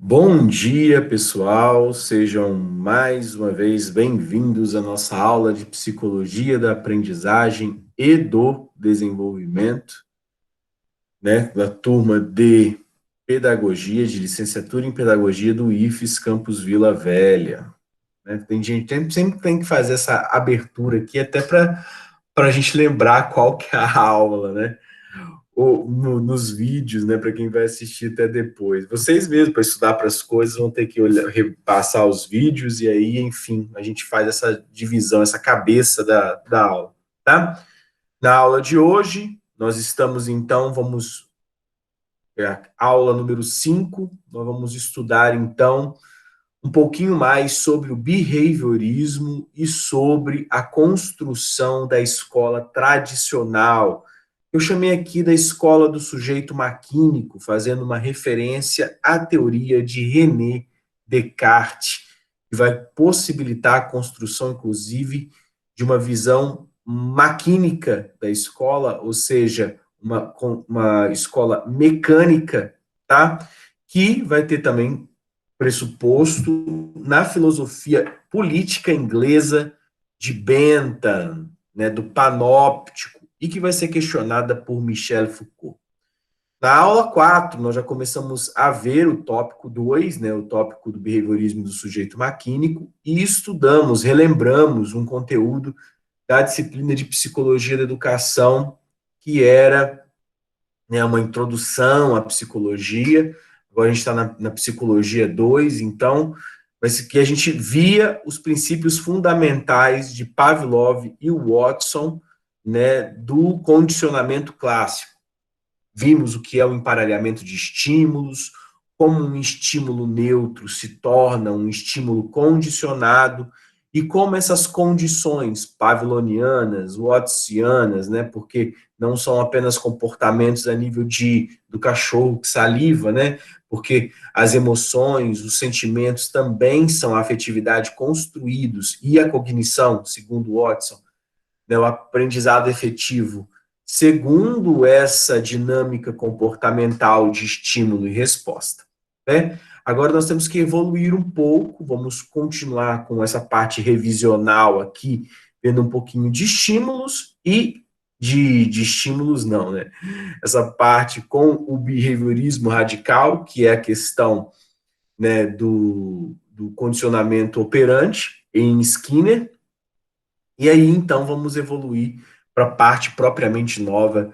Bom dia, pessoal. Sejam mais uma vez bem-vindos à nossa aula de Psicologia da Aprendizagem e do Desenvolvimento, né, da turma de Pedagogia, de Licenciatura em Pedagogia do IFES Campus Vila Velha. Né? Tem gente sempre tem que fazer essa abertura aqui, até para a gente lembrar qual que é a aula, né? Ou nos vídeos, né, para quem vai assistir até depois. Vocês mesmos, para estudar para as coisas, vão ter que olhar, repassar os vídeos e aí, enfim, a gente faz essa divisão, essa cabeça da aula, tá? Na aula de hoje, nós estamos, então, aula número 5, nós vamos estudar, então, um pouquinho mais sobre o behaviorismo e sobre a construção da escola tradicional. Eu chamei aqui da escola do sujeito maquínico, fazendo uma referência à teoria de René Descartes, que vai possibilitar a construção, inclusive, de uma visão maquínica da escola, ou seja, uma escola mecânica, tá? Que vai ter também pressuposto na filosofia política inglesa de Bentham, né, do panóptico, e que vai ser questionada por Michel Foucault. Na aula 4, nós já começamos a ver o tópico 2, né, o tópico do behaviorismo do sujeito maquínico, e estudamos, relembramos um conteúdo da disciplina de Psicologia da Educação, que era, né, uma introdução à psicologia. Agora a gente está na Psicologia 2, então, mas que a gente via os princípios fundamentais de Pavlov e Watson, né, do condicionamento clássico. Vimos o que é o emparelhamento de estímulos, como um estímulo neutro se torna um estímulo condicionado, e como essas condições pavlovianas, wattsianas, né, porque não são apenas comportamentos a nível do cachorro que saliva, né, porque as emoções, os sentimentos também são a afetividade construídos, e a cognição, segundo Watson, né, o aprendizado efetivo, segundo essa dinâmica comportamental de estímulo e resposta. Né? Agora nós temos que evoluir um pouco, vamos continuar com essa parte revisional aqui, vendo um pouquinho de estímulos e de estímulos não, né? Essa parte com o behaviorismo radical, que é a questão, né, do condicionamento operante em Skinner, e aí, então, vamos evoluir para a parte propriamente nova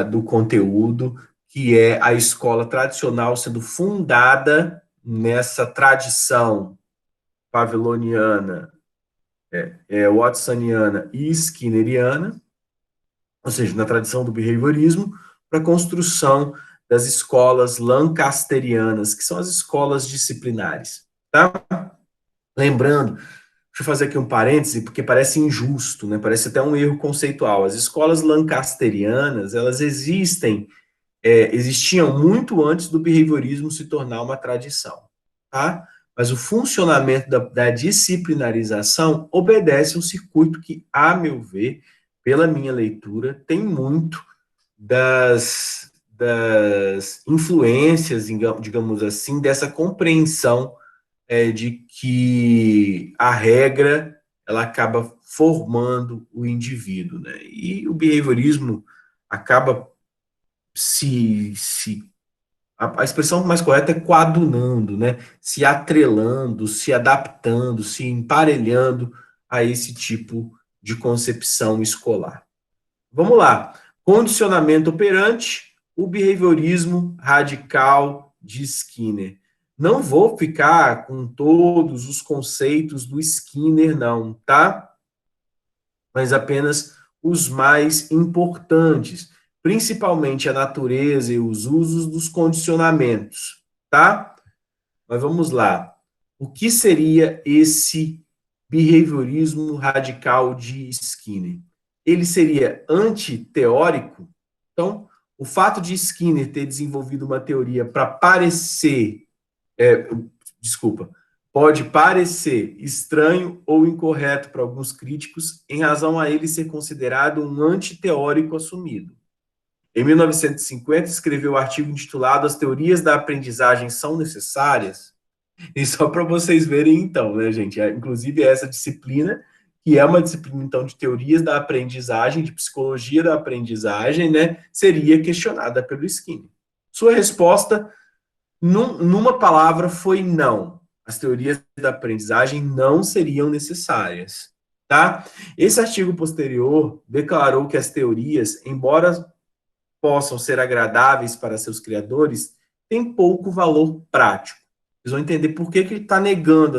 do conteúdo, que é a escola tradicional sendo fundada nessa tradição pavloniana, watsoniana e skinneriana, ou seja, na tradição do behaviorismo, para a construção das escolas lancasterianas, que são as escolas disciplinares. Tá? Lembrando, deixa eu fazer aqui um parêntese, porque parece injusto, né? Parece até um erro conceitual. As escolas lancasterianas, elas existiam muito antes do behaviorismo se tornar uma tradição, tá? Mas o funcionamento da disciplinarização obedece um circuito que, a meu ver, pela minha leitura, tem muito das influências, digamos assim, dessa compreensão de que a regra ela acaba formando o indivíduo, né? E o behaviorismo acaba a expressão mais correta é coadunando, né? Se atrelando, se adaptando, se emparelhando a esse tipo de concepção escolar. Vamos lá. Condicionamento operante, o behaviorismo radical de Skinner. Não vou ficar com todos os conceitos do Skinner, não, tá? Mas apenas os mais importantes, principalmente a natureza e os usos dos condicionamentos, tá? Mas vamos lá. O que seria esse behaviorismo radical de Skinner? Ele seria antiteórico? Então, o fato de Skinner ter desenvolvido uma teoria para parecer, desculpa, pode parecer estranho ou incorreto para alguns críticos em razão a ele ser considerado um antiteórico assumido. Em 1950, escreveu o artigo intitulado As Teorias da Aprendizagem São Necessárias? E só para vocês verem, então, né, gente? Inclusive, essa disciplina, que é uma disciplina, então, de teorias da aprendizagem, de psicologia da aprendizagem, né, seria questionada pelo Skinner. Sua resposta, numa palavra, foi não. As teorias da aprendizagem não seriam necessárias, tá? Esse artigo posterior declarou que as teorias, embora possam ser agradáveis para seus criadores, têm pouco valor prático. Vocês vão entender por que ele está negando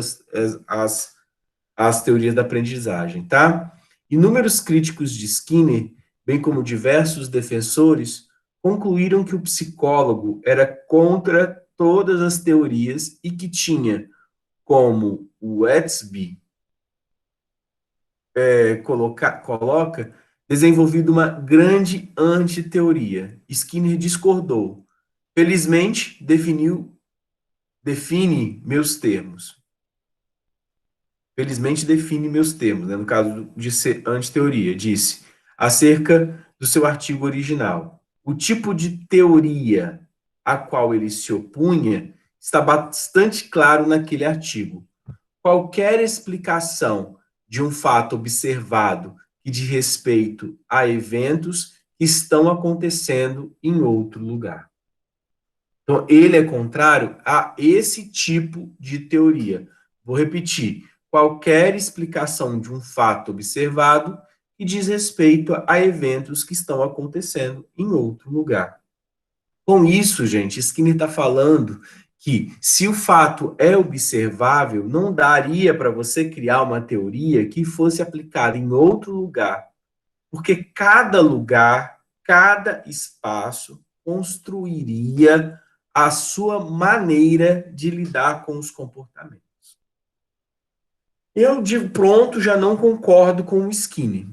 as teorias da aprendizagem, tá? Inúmeros críticos de Skinner, bem como diversos defensores, concluíram que o psicólogo era contra todas as teorias e que tinha, como o Etzby coloca, desenvolvido uma grande antiteoria. Skinner discordou. Felizmente, define meus termos. Felizmente, define meus termos, né, no caso de ser antiteoria. Disse, acerca do seu artigo original. O tipo de teoria a qual ele se opunha está bastante claro naquele artigo. Qualquer explicação de um fato observado que diz respeito a eventos que estão acontecendo em outro lugar. Então, ele é contrário a esse tipo de teoria. Vou repetir: qualquer explicação de um fato observado que diz respeito a eventos que estão acontecendo em outro lugar. Com isso, gente, Skinner está falando que se o fato é observável, não daria para você criar uma teoria que fosse aplicada em outro lugar, porque cada lugar, cada espaço construiria a sua maneira de lidar com os comportamentos. Eu, de pronto, já não concordo com o Skinner,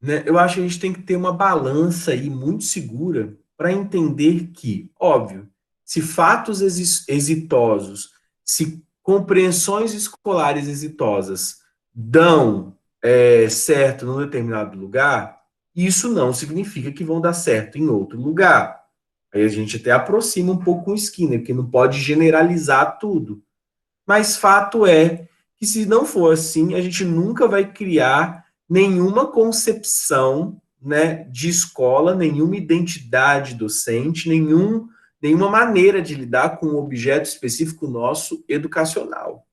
né? Eu acho que a gente tem que ter uma balança aí muito segura para entender que, óbvio, se fatos exitosos, se compreensões escolares exitosas dão certo num determinado lugar, isso não significa que vão dar certo em outro lugar. Aí a gente até aproxima um pouco com o Skinner, que não pode generalizar tudo. Mas fato é que se não for assim, a gente nunca vai criar nenhuma concepção, né, de escola, nenhuma identidade docente, nenhuma maneira de lidar com um objeto específico nosso educacional.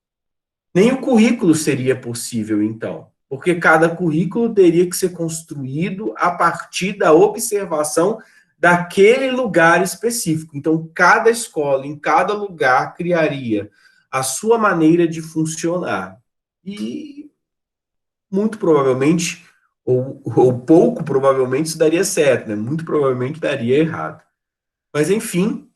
Nem o currículo seria possível, então, porque cada currículo teria que ser construído a partir da observação daquele lugar específico. Então, cada escola, em cada lugar, criaria a sua maneira de funcionar. E muito provavelmente, ou pouco provavelmente, isso daria certo, né? Muito provavelmente daria errado. Mas, enfim,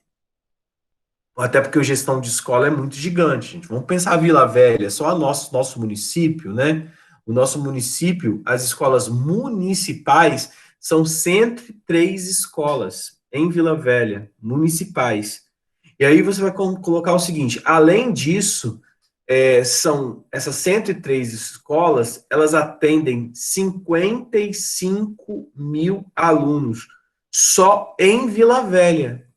até porque a gestão de escola é muito gigante, gente. Vamos pensar a Vila Velha, só nosso município, né? O nosso município, as escolas municipais são 103 escolas em Vila Velha, municipais. E aí você vai colocar o seguinte: além disso, são essas 103 escolas, elas atendem 55 mil alunos só em Vila Velha.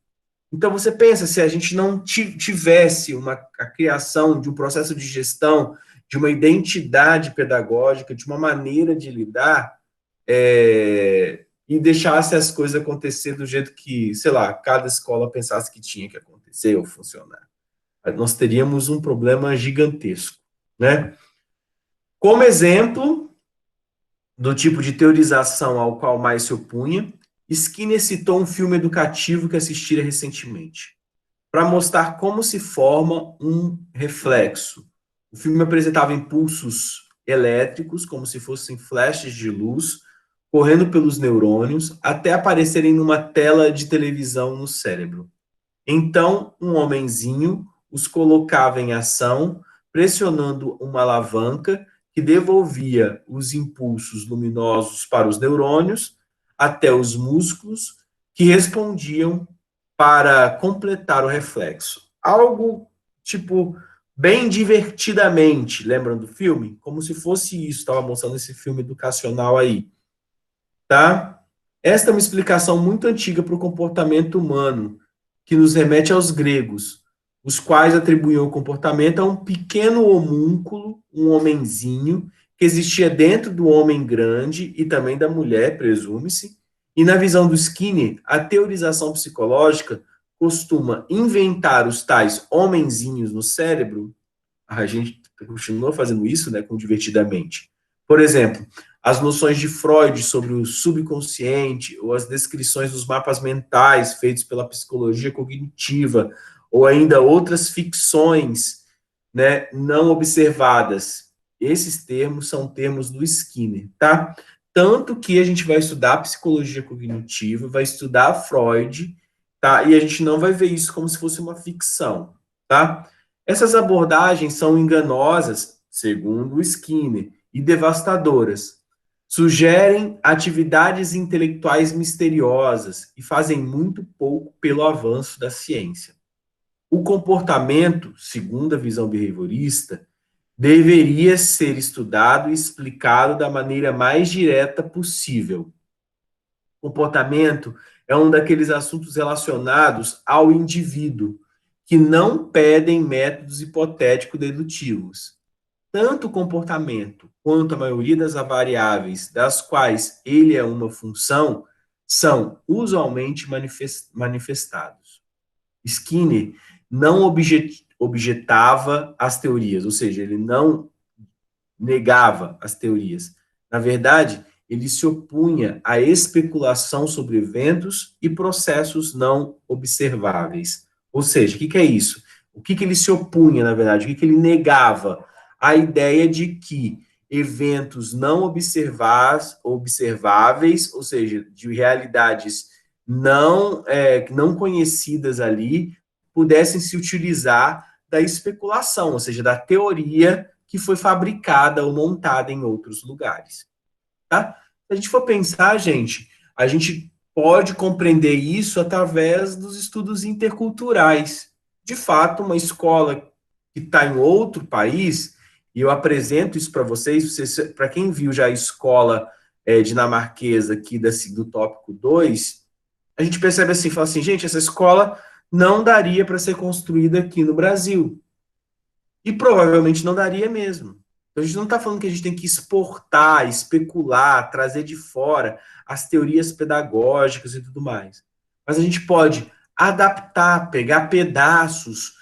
Então você pensa, se a gente não tivesse a criação de um processo de gestão, de uma identidade pedagógica, de uma maneira de lidar, e deixasse as coisas acontecer do jeito que, sei lá, cada escola pensasse que tinha que acontecer ou funcionar, nós teríamos um problema gigantesco, né? Como exemplo do tipo de teorização ao qual mais se opunha, Skinner citou um filme educativo que assistira recentemente, para mostrar como se forma um reflexo. O filme apresentava impulsos elétricos, como se fossem flashes de luz, correndo pelos neurônios, até aparecerem numa tela de televisão no cérebro. Então, um homenzinho os colocava em ação, pressionando uma alavanca que devolvia os impulsos luminosos para os neurônios, até os músculos, que respondiam para completar o reflexo. Algo tipo bem divertidamente, lembram do filme? Como se fosse isso, estava mostrando esse filme educacional aí, tá? Esta é uma explicação muito antiga para o comportamento humano, que nos remete aos gregos, os quais atribuíam o comportamento a um pequeno homúnculo, um homenzinho, que existia dentro do homem grande e também da mulher, presume-se. E na visão do Skinner, a teorização psicológica costuma inventar os tais homenzinhos no cérebro. A gente continua fazendo isso, né, com divertidamente. Por exemplo, as noções de Freud sobre o subconsciente, ou as descrições dos mapas mentais feitos pela psicologia cognitiva, ou ainda outras ficções, né, não observadas. Esses termos são termos do Skinner, tá? Tanto que a gente vai estudar psicologia cognitiva, vai estudar Freud, tá? E a gente não vai ver isso como se fosse uma ficção, tá? Essas abordagens são enganosas, segundo o Skinner, e devastadoras. Sugerem atividades intelectuais misteriosas e fazem muito pouco pelo avanço da ciência. O comportamento, segundo a visão behaviorista, deveria ser estudado e explicado da maneira mais direta possível. Comportamento é um daqueles assuntos relacionados ao indivíduo, que não pedem métodos hipotético-dedutivos. Tanto o comportamento quanto a maioria das variáveis das quais ele é uma função são usualmente manifestados. Skinner não objetava as teorias, ou seja, ele não negava as teorias. Na verdade, ele se opunha à especulação sobre eventos e processos não observáveis. Ou seja, o que é isso? O que ele se opunha, na verdade? O que ele negava? A ideia de que eventos não observáveis, ou seja, de realidades não conhecidas ali, pudessem se utilizar da especulação, ou seja, da teoria que foi fabricada ou montada em outros lugares. Tá? Se a gente for pensar, gente, a gente pode compreender isso através dos estudos interculturais. De fato, uma escola que está em outro país, e eu apresento isso para vocês, para quem viu já a escola dinamarquesa aqui do tópico 2, a gente percebe assim, fala assim, gente, essa escola não daria para ser construída aqui no Brasil. E provavelmente não daria mesmo. Então, a gente não está falando que a gente tem que exportar, especular, trazer de fora as teorias pedagógicas e tudo mais. Mas a gente pode adaptar, pegar pedaços,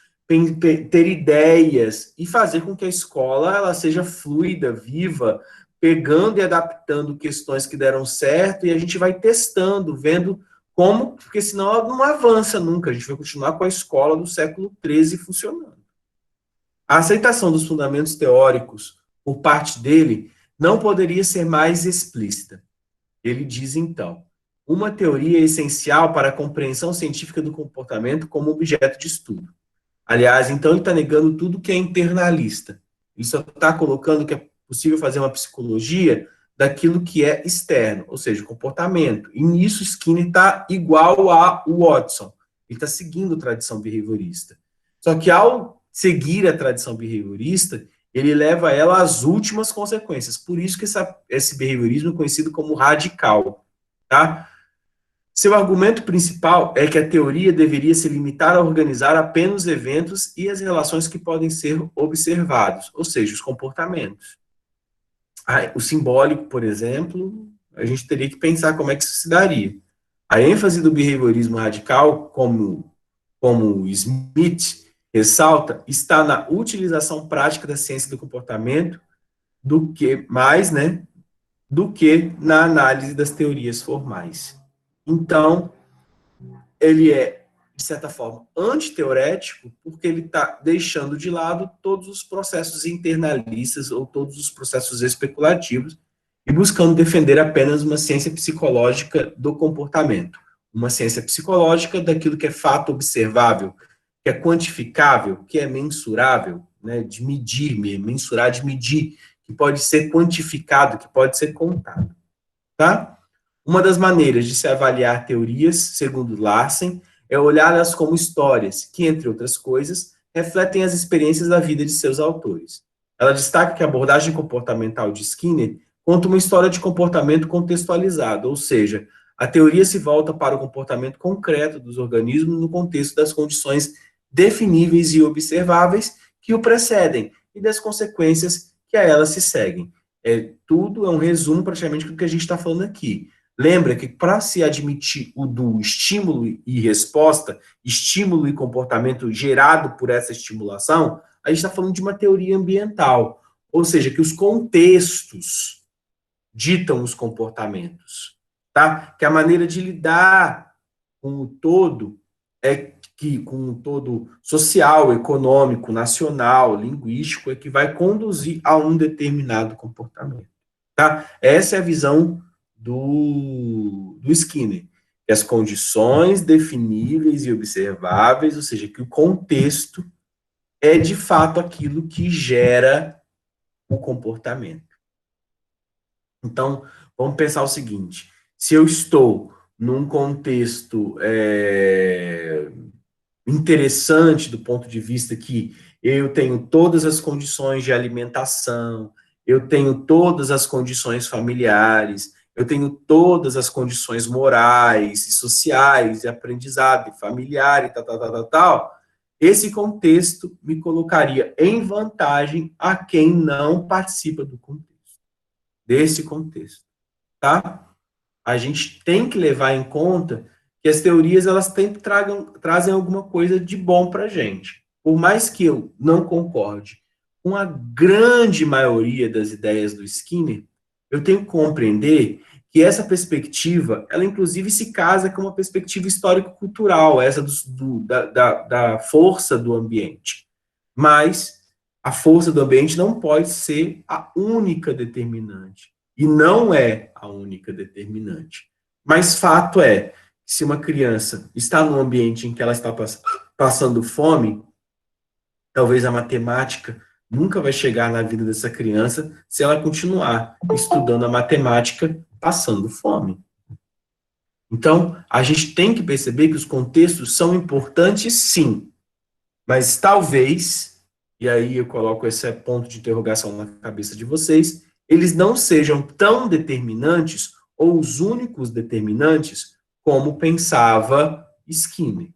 ter ideias e fazer com que a escola ela seja fluida, viva, pegando e adaptando questões que deram certo e a gente vai testando, vendo como, porque senão ela não avança nunca. A gente vai continuar com a escola do século XIII funcionando. A aceitação dos fundamentos teóricos por parte dele não poderia ser mais explícita. Ele diz, então, uma teoria é essencial para a compreensão científica do comportamento como objeto de estudo. Aliás, então ele está negando tudo que é internalista. Ele só está colocando que é possível fazer uma psicologia daquilo que é externo, ou seja, comportamento. E nisso Skinner está igual a Watson. Ele está seguindo a tradição behaviorista. Só que ao seguir a tradição behaviorista, ele leva ela às últimas consequências. Por isso que esse behaviorismo é conhecido como radical. Tá? Seu argumento principal é que a teoria deveria se limitar a organizar apenas os eventos e as relações que podem ser observados, ou seja, os comportamentos. O simbólico, por exemplo, a gente teria que pensar como é que isso se daria. A ênfase do behaviorismo radical, como Smith ressalta, está na utilização prática da ciência do comportamento do que na análise das teorias formais. Então, ele é, de certa forma, antiteorético, porque ele está deixando de lado todos os processos internalistas ou todos os processos especulativos e buscando defender apenas uma ciência psicológica do comportamento, uma ciência psicológica daquilo que é fato observável, que é quantificável, que é mensurável, né, de medir, mensurar de medir, que pode ser quantificado, que pode ser contado. Tá? Uma das maneiras de se avaliar teorias, segundo Larsen, é olhá-las como histórias, que, entre outras coisas, refletem as experiências da vida de seus autores. Ela destaca que a abordagem comportamental de Skinner conta uma história de comportamento contextualizado, ou seja, A teoria se volta para o comportamento concreto dos organismos no contexto das condições definíveis e observáveis que o precedem e das consequências que a elas se seguem. Tudo é um resumo praticamente do que a gente está falando aqui. Lembra que para se admitir o do estímulo e resposta, estímulo e comportamento gerado por essa estimulação, a gente está falando de uma teoria ambiental, ou seja, que os contextos ditam os comportamentos, tá? Que a maneira de lidar com o todo com o todo social, econômico, nacional, linguístico, é que vai conduzir a um determinado comportamento, tá? Essa é a visão do Skinner, que as condições definíveis e observáveis, ou seja, que o contexto é de fato aquilo que gera o comportamento. Então, vamos pensar o seguinte: se eu estou num contexto interessante do ponto de vista que eu tenho todas as condições de alimentação, eu tenho todas as condições familiares, eu tenho todas as condições morais e sociais, e aprendizado, e familiar, e tal, esse contexto me colocaria em vantagem a quem não participa do contexto, desse contexto, tá? A gente tem que levar em conta que as teorias elas trazem alguma coisa de bom para a gente. Por mais que eu não concorde com a grande maioria das ideias do Skinner, eu tenho que compreender que essa perspectiva, ela inclusive se casa com uma perspectiva histórico-cultural, essa da força do ambiente. Mas a força do ambiente não pode ser a única determinante. E não é a única determinante. Mas fato é que se uma criança está num ambiente em que ela está passando fome, talvez a matemática nunca vai chegar na vida dessa criança se ela continuar estudando a matemática passando fome. Então, a gente tem que perceber que os contextos são importantes, sim, mas talvez, e aí eu coloco esse ponto de interrogação na cabeça de vocês, eles não sejam tão determinantes ou os únicos determinantes como pensava Skinner.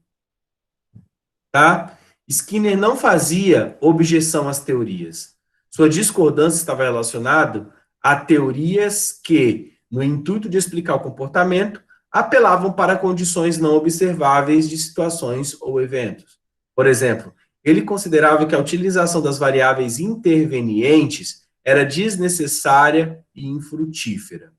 Tá? Skinner não fazia objeção às teorias. Sua discordância estava relacionada a teorias que, no intuito de explicar o comportamento, apelavam para condições não observáveis de situações ou eventos. Por exemplo, ele considerava que a utilização das variáveis intervenientes era desnecessária e infrutífera.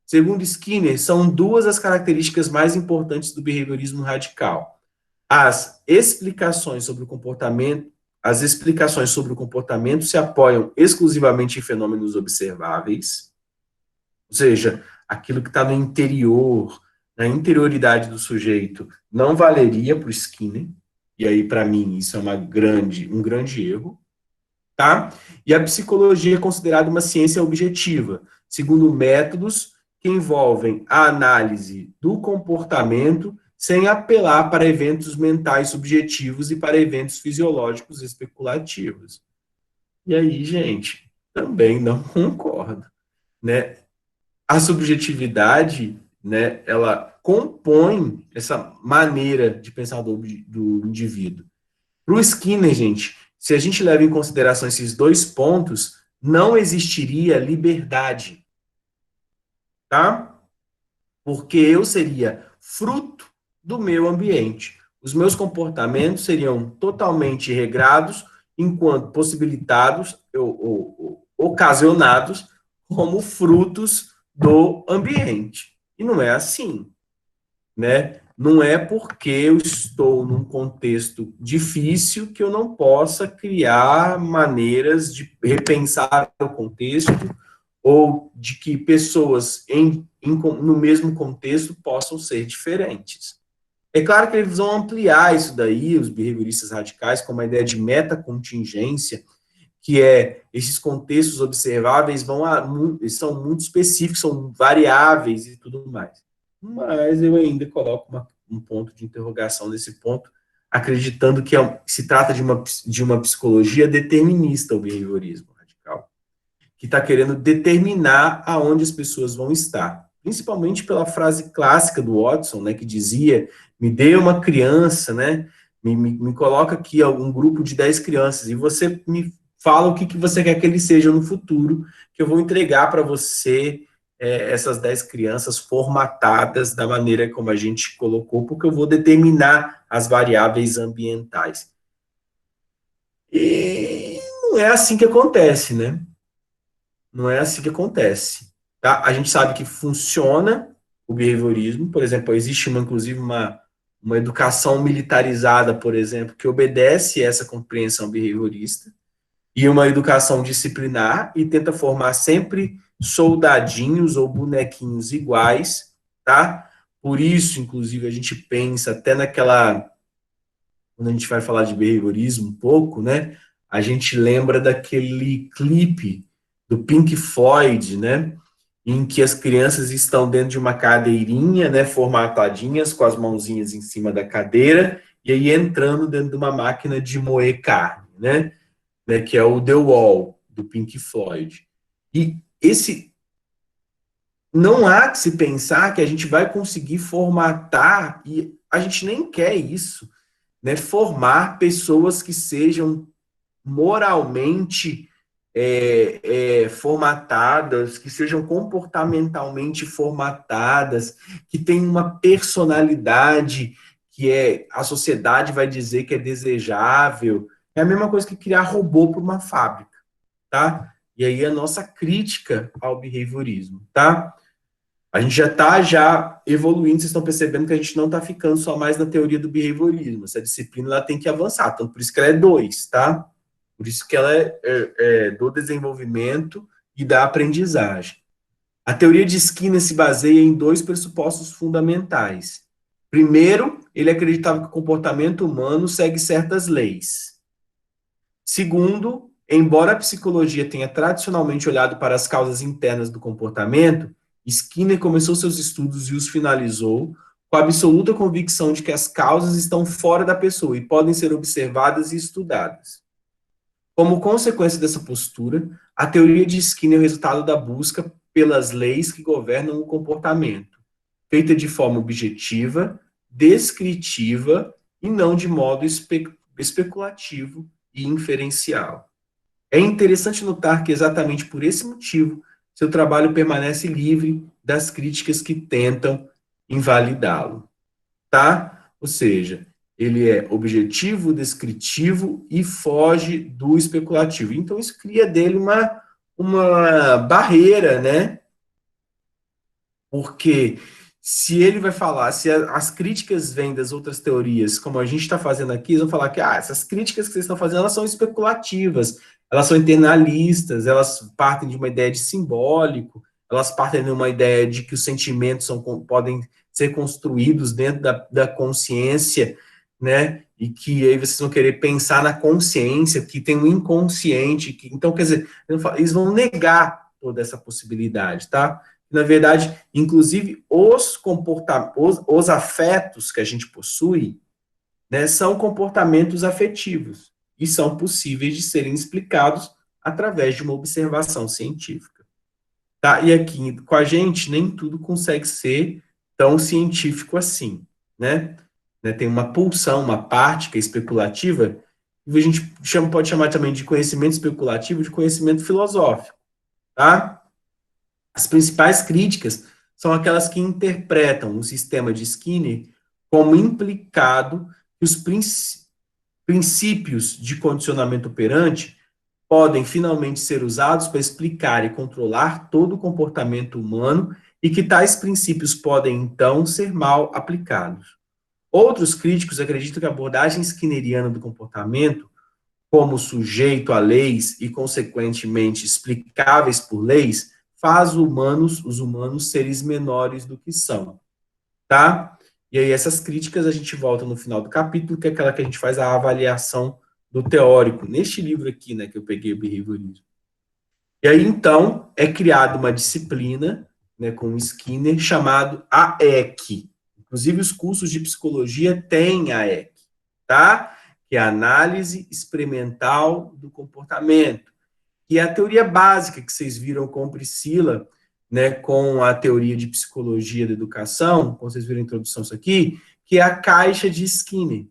Segundo Skinner, são duas as características mais importantes do behaviorismo radical. As explicações sobre o comportamento se apoiam exclusivamente em fenômenos observáveis, ou seja, aquilo que está no interior, na interioridade do sujeito, não valeria para o Skinner, e aí, para mim, isso é um grande erro, tá? E a psicologia é considerada uma ciência objetiva, segundo métodos que envolvem a análise do comportamento sem apelar para eventos mentais subjetivos e para eventos fisiológicos especulativos. E aí, gente, também não concordo, né? A subjetividade, né, ela compõe essa maneira de pensar do indivíduo. Para o Skinner, gente, se a gente leva em consideração esses dois pontos, não existiria liberdade, tá? Porque eu seria fruto do meu ambiente. Os meus comportamentos seriam totalmente regrados, enquanto possibilitados ou ocasionados como frutos do ambiente. E não é assim, né? Não é porque eu estou num contexto difícil que eu não possa criar maneiras de repensar o contexto ou de que pessoas no mesmo contexto possam ser diferentes. É claro que eles vão ampliar isso daí, os behavioristas radicais, com uma ideia de metacontingência, que é esses contextos observáveis são muito específicos, são variáveis e tudo mais. Mas eu ainda coloco um ponto de interrogação nesse ponto, acreditando que se trata de uma psicologia determinista, o behaviorismo radical, que está querendo determinar aonde as pessoas vão estar. principalmente pela frase clássica do Watson, né, que dizia, me dê uma criança, né, me coloca aqui algum grupo de 10 crianças, e você me fala o que você quer que eles sejam no futuro, que eu vou entregar para você essas 10 crianças formatadas da maneira como a gente colocou, porque eu vou determinar as variáveis ambientais. E não é assim que acontece, né? Não é assim que acontece. Tá? A gente sabe que funciona o behaviorismo, por exemplo, existe inclusive uma educação militarizada, por exemplo, que obedece essa compreensão behaviorista, e uma educação disciplinar, e tenta formar sempre soldadinhos ou bonequinhos iguais, tá? Por isso, inclusive, a gente pensa até naquela, quando a gente vai falar de behaviorismo um pouco, né? A gente lembra daquele clipe do Pink Floyd, né? Em que as crianças estão dentro de uma cadeirinha, né? Formatadinhas, com as mãozinhas em cima da cadeira, e aí entrando dentro de uma máquina de moer carne, né, que é o The Wall, do Pink Floyd. E esse não há que se pensar que a gente vai conseguir formatar, e a gente nem quer isso, né, formar pessoas que sejam moralmente formatadas, que sejam comportamentalmente formatadas, que tenham uma personalidade que a sociedade vai dizer que é desejável. É a mesma coisa que criar robô para uma fábrica, tá? E aí a nossa crítica ao behaviorismo, tá? A gente já está evoluindo, vocês estão percebendo que a gente não está ficando só mais na teoria do behaviorismo. Essa disciplina ela tem que avançar, então por isso que ela é 2, tá? Por isso que ela é do desenvolvimento e da aprendizagem. A teoria de Skinner se baseia em 2 pressupostos fundamentais. Primeiro, ele acreditava que o comportamento humano segue certas leis. Segundo, embora a psicologia tenha tradicionalmente olhado para as causas internas do comportamento, Skinner começou seus estudos e os finalizou com a absoluta convicção de que as causas estão fora da pessoa e podem ser observadas e estudadas. Como consequência dessa postura, a teoria de Skinner é o resultado da busca pelas leis que governam o comportamento, feita de forma objetiva, descritiva e não de modo especulativo e inferencial. É interessante notar que, exatamente por esse motivo, seu trabalho permanece livre das críticas que tentam invalidá-lo, tá? Ou seja, ele é objetivo, descritivo e foge do especulativo. Então, isso cria dele uma barreira, né? Porque se ele vai falar, se as críticas vêm das outras teorias, como a gente está fazendo aqui, eles vão falar que essas críticas que vocês estão fazendo, elas são especulativas, elas são internalistas, elas partem de uma ideia de simbólico, elas partem de uma ideia de que os sentimentos podem ser construídos dentro da consciência, né? E que aí vocês vão querer pensar na consciência, que tem um inconsciente. Então, quer dizer, eles vão negar toda essa possibilidade, tá? Na verdade, inclusive, os afetos que a gente possui, né, são comportamentos afetivos e são possíveis de serem explicados através de uma observação científica. Tá? E aqui com a gente, nem tudo consegue ser tão científico assim, né? Tem uma pulsão, uma parte que é especulativa, e a gente pode chamar também de conhecimento especulativo, de conhecimento filosófico, tá? As principais críticas são aquelas que interpretam o sistema de Skinner como implicado que os princípios de condicionamento operante podem finalmente ser usados para explicar e controlar todo o comportamento humano e que tais princípios podem, então, ser mal aplicados. Outros críticos acreditam que a abordagem skinneriana do comportamento, como sujeito a leis e, consequentemente, explicáveis por leis, faz os humanos seres menores do que são, tá? E aí essas críticas a gente volta no final do capítulo, que é aquela que a gente faz a avaliação do teórico, neste livro aqui, né, que eu peguei, o behaviorismo. E aí, então, é criada uma disciplina, né, com o Skinner, chamado AEC. Inclusive, os cursos de psicologia têm AEC, tá? Que é a análise experimental do comportamento, que é a teoria básica que vocês viram com Priscila né, com a teoria de psicologia da educação, como vocês viram a introdução isso aqui, que é a caixa de Skinner.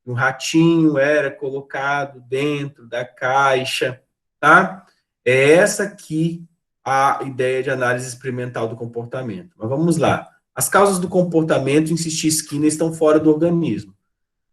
O ratinho era colocado dentro da caixa, tá? É essa aqui a ideia de análise experimental do comportamento. Mas vamos lá. As causas do comportamento, insistir Skinner, estão fora do organismo.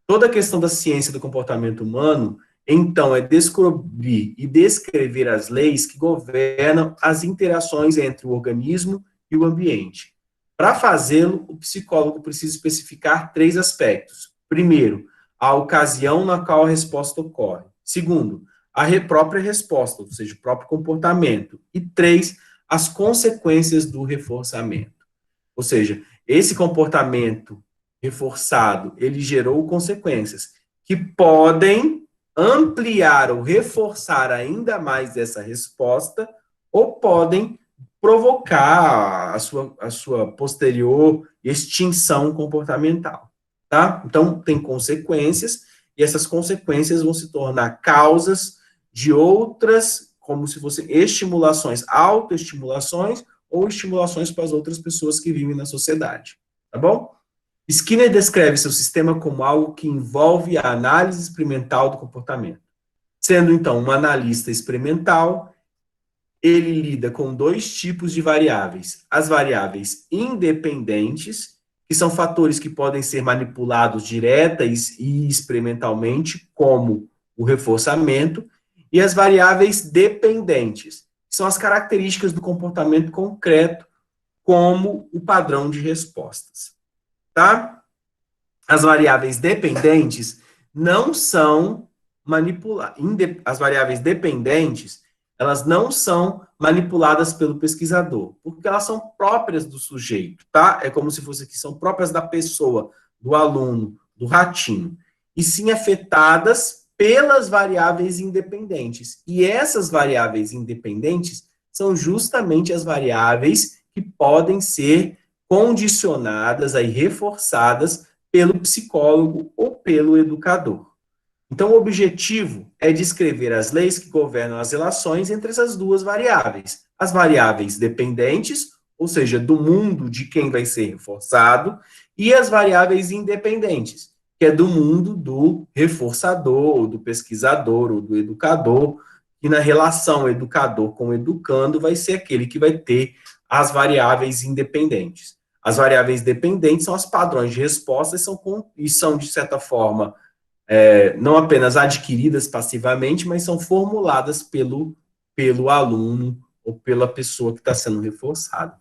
Toda a questão da ciência do comportamento humano, então, é descobrir e descrever as leis que governam as interações entre o organismo e o ambiente. Para fazê-lo, o psicólogo precisa especificar 3 aspectos. Primeiro, a ocasião na qual a resposta ocorre. Segundo, a própria resposta, ou seja, o próprio comportamento. E 3, as consequências do reforçamento. Ou seja, esse comportamento reforçado, ele gerou consequências que podem ampliar ou reforçar ainda mais essa resposta ou podem provocar a sua posterior extinção comportamental, tá? Então, tem consequências e essas consequências vão se tornar causas de outras, como se fossem estimulações, autoestimulações ou estimulações para as outras pessoas que vivem na sociedade, tá bom? Skinner descreve seu sistema como algo que envolve a análise experimental do comportamento. Sendo, então, um analista experimental, ele lida com 2 tipos de variáveis. As variáveis independentes, que são fatores que podem ser manipulados direta e experimentalmente, como o reforçamento, e as variáveis dependentes, que são as características do comportamento concreto, como o padrão de respostas. Tá? As variáveis dependentes não são manipuladas. As variáveis dependentes, elas não são manipuladas pelo pesquisador, porque elas são próprias do sujeito, tá? É como se fosse que são próprias da pessoa, do aluno, do ratinho, e sim afetadas pelas variáveis independentes. E essas variáveis independentes são justamente as variáveis que podem ser condicionadas, aí reforçadas pelo psicólogo ou pelo educador. Então, o objetivo é descrever as leis que governam as relações entre essas 2 variáveis. As variáveis dependentes, ou seja, do mundo de quem vai ser reforçado, e as variáveis independentes, que é do mundo do reforçador, ou do pesquisador, ou do educador, e na relação educador com educando vai ser aquele que vai ter as variáveis independentes. As variáveis dependentes são os padrões de resposta e são de certa forma, não apenas adquiridas passivamente, mas são formuladas pelo aluno ou pela pessoa que está sendo reforçada.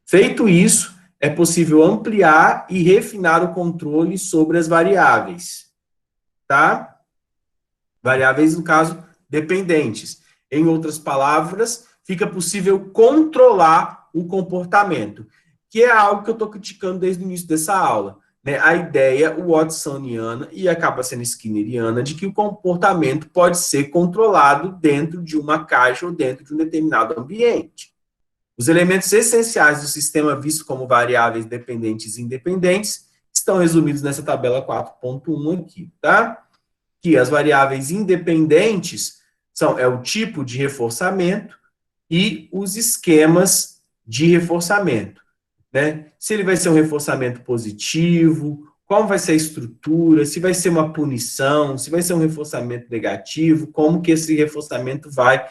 Feito isso, é possível ampliar e refinar o controle sobre as variáveis, tá? Variáveis, no caso, dependentes. Em outras palavras, fica possível controlar o comportamento, que é algo que eu estou criticando desde o início dessa aula. Né? A ideia watsoniana, e acaba sendo skinneriana, de que o comportamento pode ser controlado dentro de uma caixa ou dentro de um determinado ambiente. Os elementos essenciais do sistema visto como variáveis dependentes e independentes estão resumidos nessa tabela 4.1 aqui, tá? Que as variáveis independentes é o tipo de reforçamento e os esquemas de reforçamento. Né? Se ele vai ser um reforçamento positivo, qual vai ser a estrutura, se vai ser uma punição, se vai ser um reforçamento negativo, como que esse reforçamento vai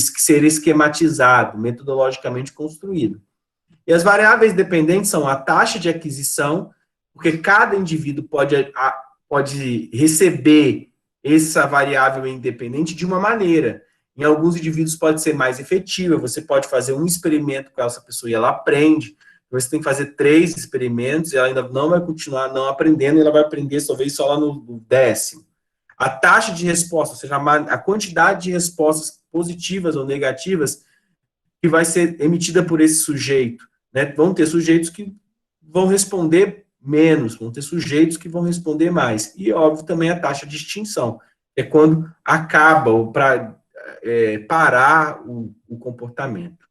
ser esquematizado, metodologicamente construído. E as variáveis dependentes são a taxa de aquisição, porque cada indivíduo pode receber essa variável independente de uma maneira. Em alguns indivíduos pode ser mais efetiva, você pode fazer um experimento com essa pessoa e ela aprende. Você tem que fazer 3 experimentos e ela ainda não vai continuar não aprendendo, e ela vai aprender talvez só lá no 10º. A taxa de resposta, ou seja, a quantidade de respostas positivas ou negativas que vai ser emitida por esse sujeito. Né? Vão ter sujeitos que vão responder menos, vão ter sujeitos que vão responder mais. E, óbvio, também a taxa de extinção, é quando acaba ou para parar o comportamento.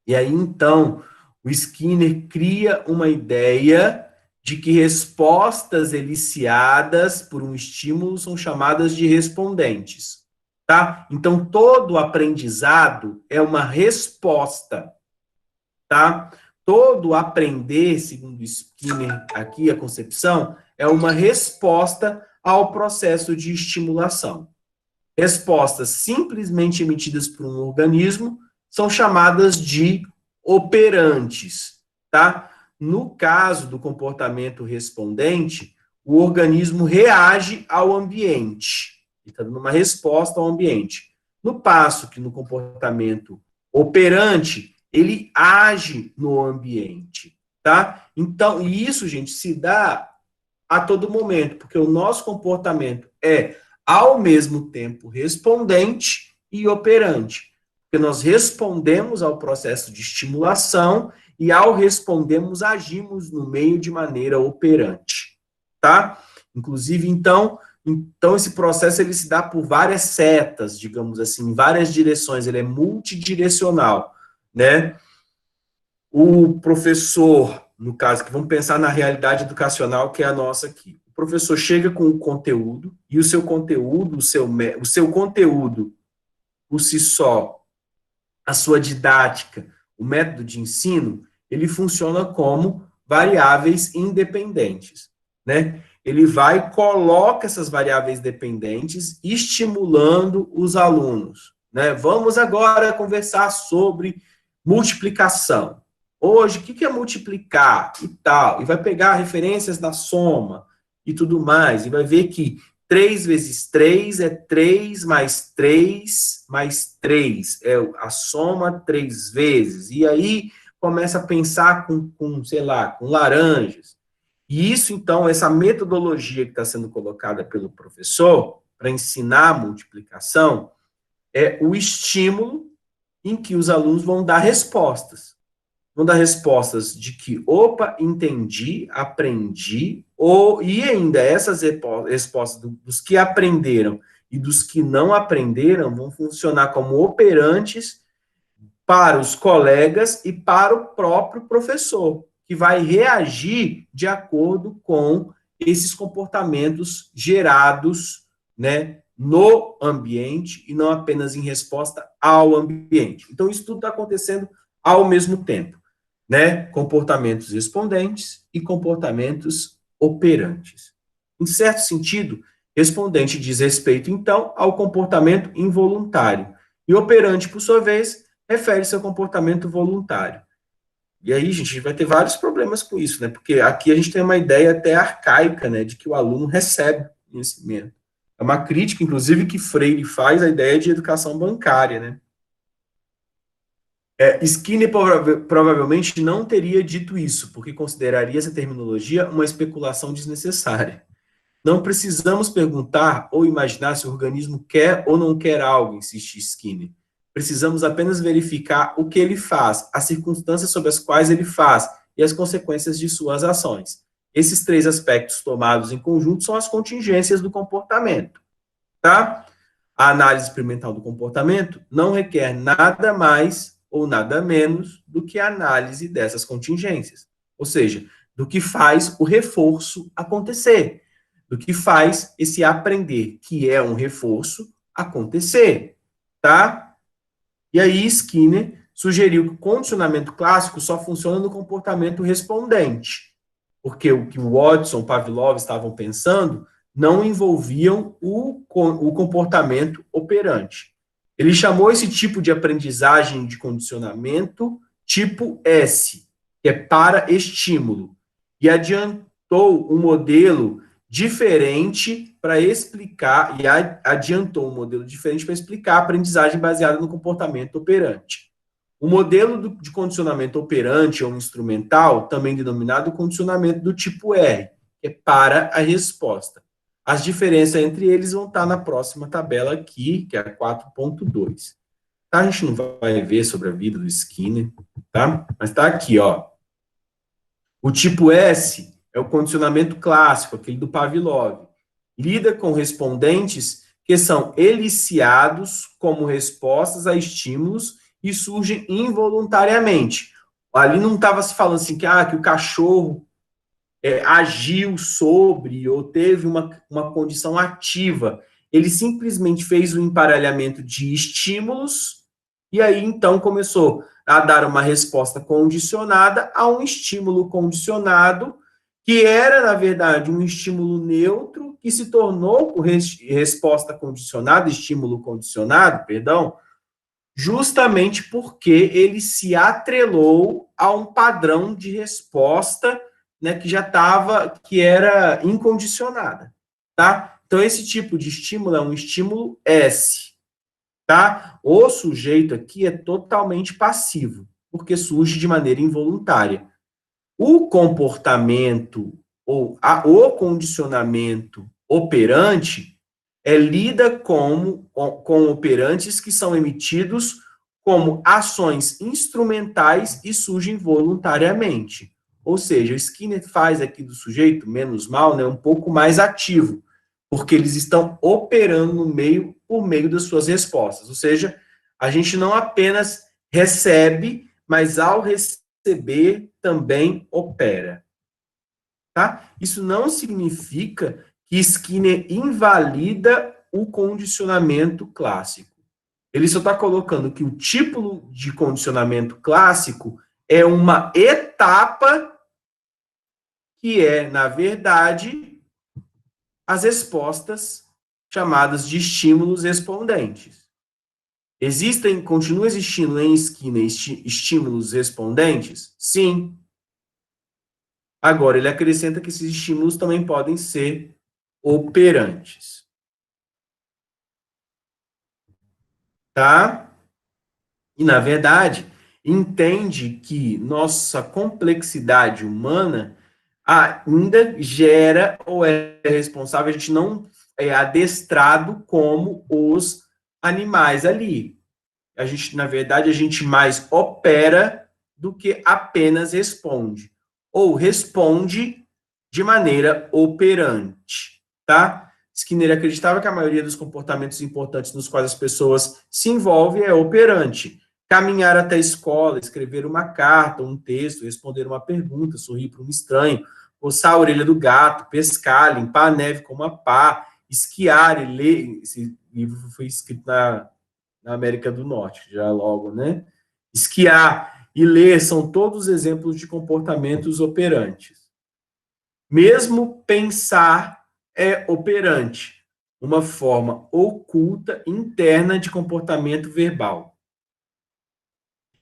E aí, então, o Skinner cria uma ideia de que respostas eliciadas por um estímulo são chamadas de respondentes. tá? Então, todo aprendizado é uma resposta, tá? Todo aprender, segundo Skinner aqui, a concepção, é uma resposta ao processo de estimulação. Respostas simplesmente emitidas por um organismo são chamadas de operantes, tá? No caso do comportamento respondente, o organismo reage ao ambiente, ele está dando uma resposta ao ambiente. No passo que no comportamento operante, ele age no ambiente, tá? Então, isso, gente, se dá a todo momento, porque o nosso comportamento é, ao mesmo tempo, respondente e operante. Porque nós respondemos ao processo de estimulação e, ao respondermos, agimos no meio de maneira operante, tá? Inclusive, então esse processo ele se dá por várias setas, digamos assim, em várias direções, ele é multidirecional, né? O professor, no caso, que vamos pensar na realidade educacional, que é a nossa aqui. O professor chega com o conteúdo, e o seu conteúdo, o seu conteúdo, por si só, a sua didática, o método de ensino, ele funciona como variáveis independentes, né? Ele vai e coloca essas variáveis dependentes, estimulando os alunos, né? Vamos agora conversar sobre multiplicação. Hoje, o que é multiplicar e tal? E vai pegar referências da soma e tudo mais, e vai ver que 3 vezes 3 é 3 mais 3 mais 3. É a soma 3 vezes. E aí começa a pensar sei lá, com laranjas. E isso, então, essa metodologia que está sendo colocada pelo professor para ensinar a multiplicação é o estímulo em que os alunos vão dar respostas. Vão dar respostas de que, opa, entendi, aprendi, e ainda essas respostas dos que aprenderam e dos que não aprenderam vão funcionar como operantes para os colegas e para o próprio professor, que vai reagir de acordo com esses comportamentos gerados, né, no ambiente e não apenas em resposta ao ambiente. Então, isso tudo está acontecendo ao mesmo tempo, né? Comportamentos respondentes e comportamentos operantes. Em certo sentido, respondente diz respeito, então, ao comportamento involuntário. E operante, por sua vez, refere-se ao comportamento voluntário. E aí, gente, a gente vai ter vários problemas com isso, né? Porque aqui a gente tem uma ideia até arcaica, né, de que o aluno recebe conhecimento. É uma crítica, inclusive, que Freire faz à ideia de educação bancária, né? Skinner provavelmente não teria dito isso, porque consideraria essa terminologia uma especulação desnecessária. Não precisamos perguntar ou imaginar se o organismo quer ou não quer algo, insiste Skinner. Precisamos apenas verificar o que ele faz, as circunstâncias sob as quais ele faz e as consequências de suas ações. Esses 3 aspectos tomados em conjunto são as contingências do comportamento, tá? A análise experimental do comportamento não requer nada mais ou nada menos do que a análise dessas contingências, ou seja, do que faz o reforço acontecer, do que faz esse aprender, que é um reforço, acontecer, tá? E aí Skinner sugeriu que o condicionamento clássico só funciona no comportamento respondente, porque o que Watson, Pavlov estavam pensando não envolviam o comportamento operante. Ele chamou esse tipo de aprendizagem de condicionamento tipo S, que é para estímulo, e adiantou um modelo diferente para explicar, e adiantou um modelo diferente para explicar a aprendizagem baseada no comportamento operante. O modelo de condicionamento operante ou instrumental, também denominado condicionamento do tipo R, que é para a resposta. As diferenças entre eles vão estar na próxima tabela aqui, que é a 4.2. Tá? A gente não vai ver sobre a vida do Skinner, tá? Mas está aqui, ó. O tipo S é o condicionamento clássico, aquele do Pavlov. Lida com respondentes que são eliciados como respostas a estímulos e surgem involuntariamente. Ali não estava se falando assim que o cachorro agiu sobre ou teve uma condição ativa. Ele simplesmente fez o emparelhamento de estímulos e aí, então, começou a dar uma resposta condicionada a um estímulo condicionado, que era, na verdade, um estímulo neutro, que se tornou resposta condicionada, estímulo condicionado, perdão, justamente porque ele se atrelou a um padrão de resposta, né, que já estava, que era incondicionada, tá? Então, esse tipo de estímulo é um estímulo S, tá? O sujeito aqui é totalmente passivo, porque surge de maneira involuntária. O comportamento o condicionamento operante lida com operantes que são emitidos como ações instrumentais e surgem voluntariamente. Ou seja, o Skinner faz aqui do sujeito, menos mal, né, um pouco mais ativo, porque eles estão operando no meio por meio das suas respostas. Ou seja, a gente não apenas recebe, mas ao receber também opera. Tá? Isso não significa que Skinner invalida o condicionamento clássico. Ele só está colocando que o tipo de condicionamento clássico é uma etapa que é, na verdade, as respostas chamadas de estímulos respondentes. Continua existindo em Skinner estímulos respondentes? Sim. Agora, ele acrescenta que esses estímulos também podem ser operantes. Tá? E, na verdade, entende que nossa complexidade humana ainda gera ou é responsável, a gente não é adestrado como os animais ali. A gente, na verdade, a gente mais opera do que apenas responde. Ou responde de maneira operante, tá? Skinner acreditava que a maioria dos comportamentos importantes nos quais as pessoas se envolvem é operante. Caminhar até a escola, escrever uma carta, um texto, responder uma pergunta, sorrir para um estranho, coçar a orelha do gato, pescar, limpar a neve com uma pá, esquiar e ler. Esse livro foi escrito na América do Norte, já logo, né? Esquiar e ler são todos exemplos de comportamentos operantes. Mesmo pensar é operante, uma forma oculta interna de comportamento verbal.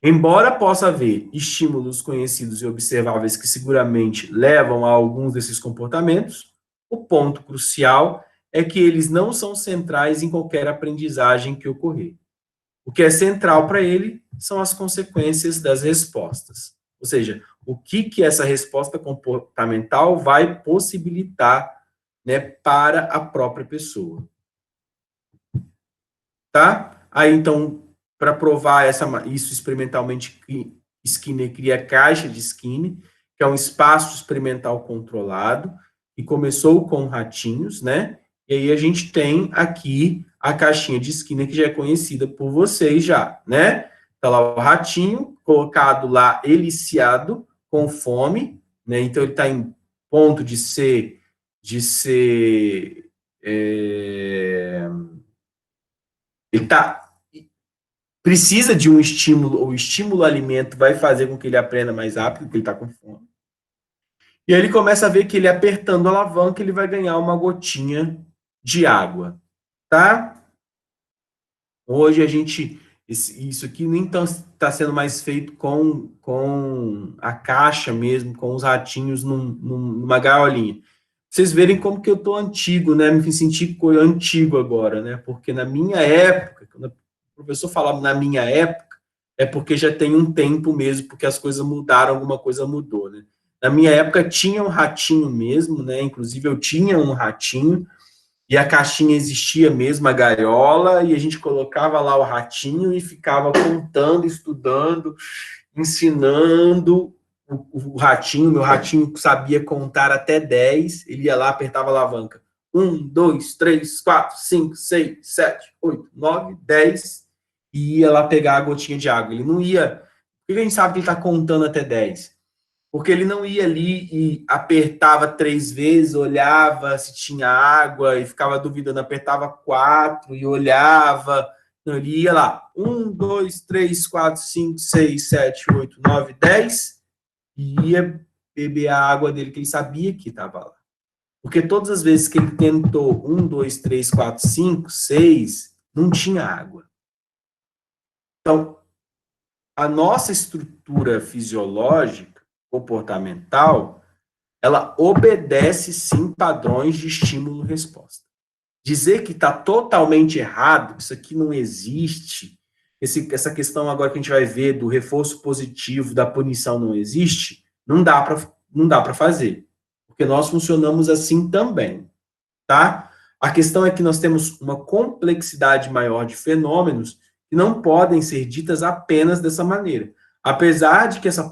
Embora possa haver estímulos conhecidos e observáveis que seguramente levam a alguns desses comportamentos, o ponto crucial é que eles não são centrais em qualquer aprendizagem que ocorrer. O que é central para ele são as consequências das respostas. Ou seja, o que essa resposta comportamental vai possibilitar, né, para a própria pessoa. Tá? Aí, então, para provar isso experimentalmente, Skinner cria a caixa de Skinner, que é um espaço experimental controlado, e começou com ratinhos, né? E aí a gente tem aqui a caixinha de Skinner, que já é conhecida por vocês já, né? Tá lá o ratinho, colocado lá, eliciado, com fome, né? Então ele está em ponto de ser ele precisa de um estímulo, o estímulo alimento vai fazer com que ele aprenda mais rápido, porque ele está com fome. E aí ele começa a ver que ele apertando a alavanca, ele vai ganhar uma gotinha de água, tá? Hoje a gente, isso aqui nem está sendo mais feito com a caixa mesmo, com os ratinhos numa gaiolinha. Vocês verem como que eu tô antigo, né? Me senti antigo agora, né? Porque na minha época, quando o professor falava na minha época, é porque já tem um tempo mesmo, porque as coisas mudaram, alguma coisa mudou, né? Na minha época tinha um ratinho mesmo, né? Inclusive eu tinha um ratinho, e a caixinha existia mesmo, a gaiola, e a gente colocava lá o ratinho e ficava contando, estudando, ensinando o ratinho. Meu ratinho sabia contar até 10, ele ia lá, apertava a alavanca. 1, 2, 3, 4, 5, 6, 7, 8, 9, 10, e ia lá pegar a gotinha de água. Ele não ia... Por que a gente sabe que ele está contando até 10? Porque ele não ia ali e apertava 3 vezes, olhava se tinha água e ficava duvidando, apertava 4 e olhava. Não, ele ia lá, 1, 2, 3, 4, 5, 6, 7, 8, 9, 10 e ia beber a água dele, que ele sabia que estava lá. Porque todas as vezes que ele tentou 1, 2, 3, 4, 5, 6, não tinha água. Então, a nossa estrutura fisiológica, comportamental, ela obedece sim padrões de estímulo-resposta. Dizer que está totalmente errado, que isso aqui não existe, essa questão agora que a gente vai ver do reforço positivo, da punição não existe, não dá para fazer, porque nós funcionamos assim também, tá? A questão é que nós temos uma complexidade maior de fenômenos que não podem ser ditas apenas dessa maneira. Apesar de que esse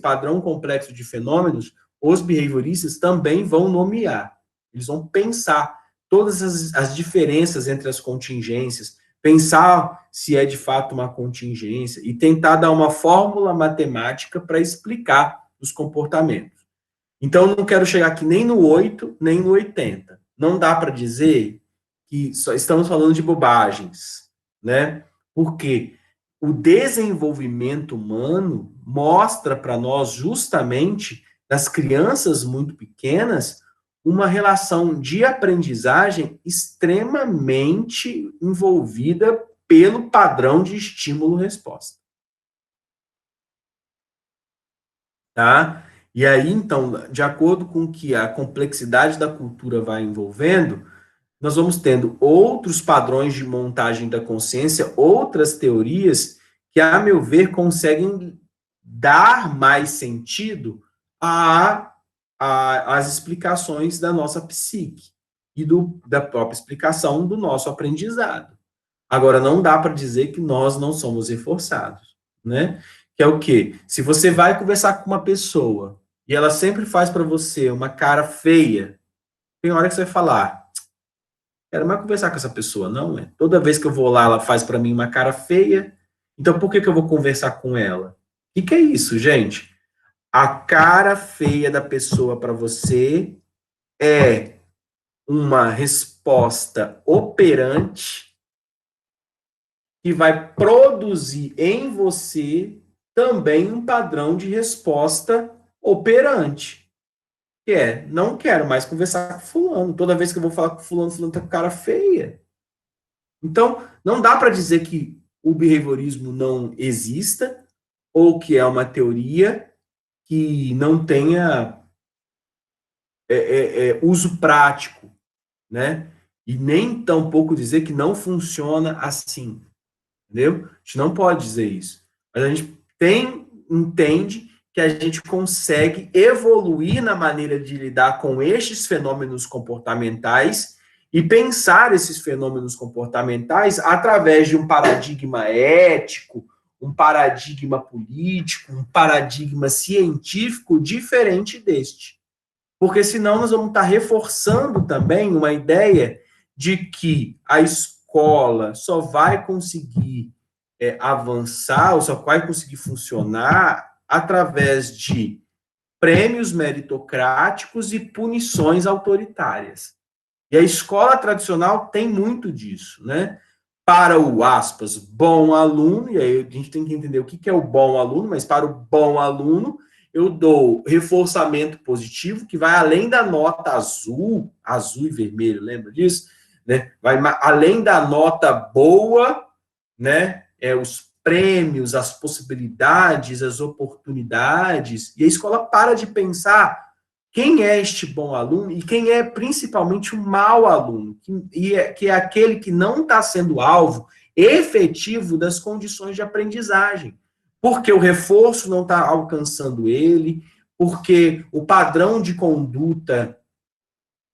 padrão complexo de fenômenos, os behavioristas também vão nomear. Eles vão pensar todas as diferenças entre as contingências, pensar se é de fato uma contingência e tentar dar uma fórmula matemática para explicar os comportamentos. Então, eu não quero chegar aqui nem no 8, nem no 80. Não dá para dizer que só estamos falando de bobagens, né? Porque o desenvolvimento humano mostra para nós, justamente, das crianças muito pequenas, uma relação de aprendizagem extremamente envolvida pelo padrão de estímulo-resposta. Tá? E aí, então, de acordo com que a complexidade da cultura vai envolvendo, nós vamos tendo outros padrões de montagem da consciência, outras teorias que, a meu ver, conseguem dar mais sentido às explicações da nossa psique e da própria explicação do nosso aprendizado. Agora, não dá para dizer que nós não somos reforçados, né? Que é o quê? Se você vai conversar com uma pessoa e ela sempre faz para você uma cara feia, tem hora que você vai falar, quero mais conversar com essa pessoa, não é? Toda vez que eu vou lá, ela faz para mim uma cara feia, então por que eu vou conversar com ela? O que é isso, gente? A cara feia da pessoa para você é uma resposta operante que vai produzir em você também um padrão de resposta operante. Que é, não quero mais conversar com fulano. Toda vez que eu vou falar com fulano, fulano tá com cara feia. Então, não dá para dizer que o behaviorismo não exista ou que é uma teoria que não tenha uso prático, né? E nem tampouco dizer que não funciona assim. Entendeu? A gente não pode dizer isso. Mas a gente entende que a gente consegue evoluir na maneira de lidar com estes fenômenos comportamentais e pensar esses fenômenos comportamentais através de um paradigma ético, um paradigma político, um paradigma científico diferente deste. Porque senão nós vamos estar reforçando também uma ideia de que a escola só vai conseguir avançar, ou só vai conseguir funcionar através de prêmios meritocráticos e punições autoritárias. E a escola tradicional tem muito disso, né? Para o, aspas, bom aluno, e aí a gente tem que entender o que é o bom aluno, mas para o bom aluno, eu dou reforçamento positivo, que vai além da nota azul, azul e vermelho, lembra disso? Né? Vai além da nota boa, né? Os prêmios, as possibilidades, as oportunidades, e a escola para de pensar quem é este bom aluno e quem é principalmente o mau aluno, que é aquele que não está sendo alvo efetivo das condições de aprendizagem, porque o reforço não está alcançando ele, porque o padrão de conduta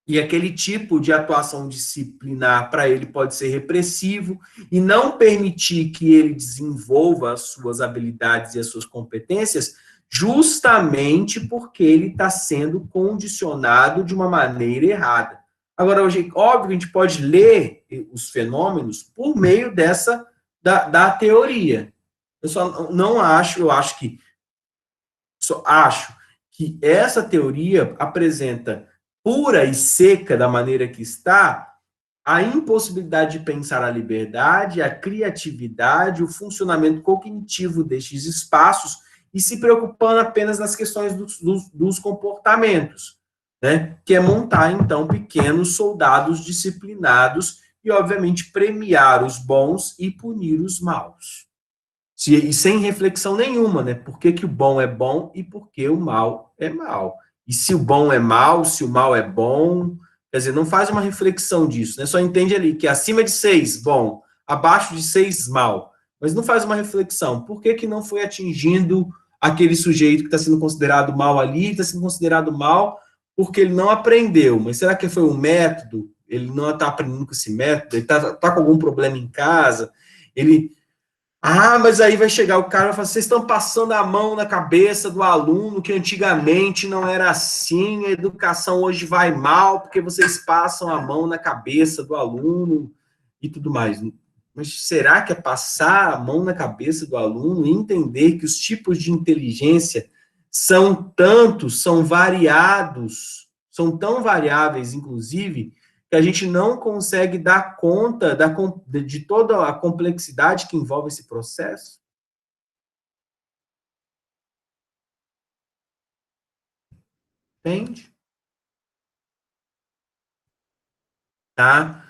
e aquele tipo de atuação disciplinar para ele pode ser repressivo e não permitir que ele desenvolva as suas habilidades e as suas competências, justamente porque ele está sendo condicionado de uma maneira errada. Agora, hoje, óbvio, a gente pode ler os fenômenos por meio da teoria. Eu só não acho, eu acho que Só acho que essa teoria apresenta pura e seca da maneira que está a impossibilidade de pensar a liberdade, a criatividade, o funcionamento cognitivo destes espaços e se preocupando apenas nas questões dos comportamentos, né? Que é montar, então, pequenos soldados disciplinados e, obviamente, premiar os bons e punir os maus. E sem reflexão nenhuma, né? Por que, que o bom é bom e por que o mal é mal. E se o bom é mal, se o mal é bom, quer dizer, não faz uma reflexão disso, né? Só entende ali que acima de 6, bom, abaixo de 6, mal. Mas não faz uma reflexão. Por que, que não foi atingindo aquele sujeito que está sendo considerado mal ali, está sendo considerado mal porque ele não aprendeu? Mas será que foi um método? Ele não está aprendendo com esse método? Ele está com algum problema em casa? Ele mas aí vai chegar o cara e vai falar, vocês estão passando a mão na cabeça do aluno, que antigamente não era assim, a educação hoje vai mal, porque vocês passam a mão na cabeça do aluno e tudo mais. Mas será que é passar a mão na cabeça do aluno e entender que os tipos de inteligência são tantos, são variados, são tão variáveis, inclusive, que a gente não consegue dar conta de toda a complexidade que envolve esse processo? Entende? Tá?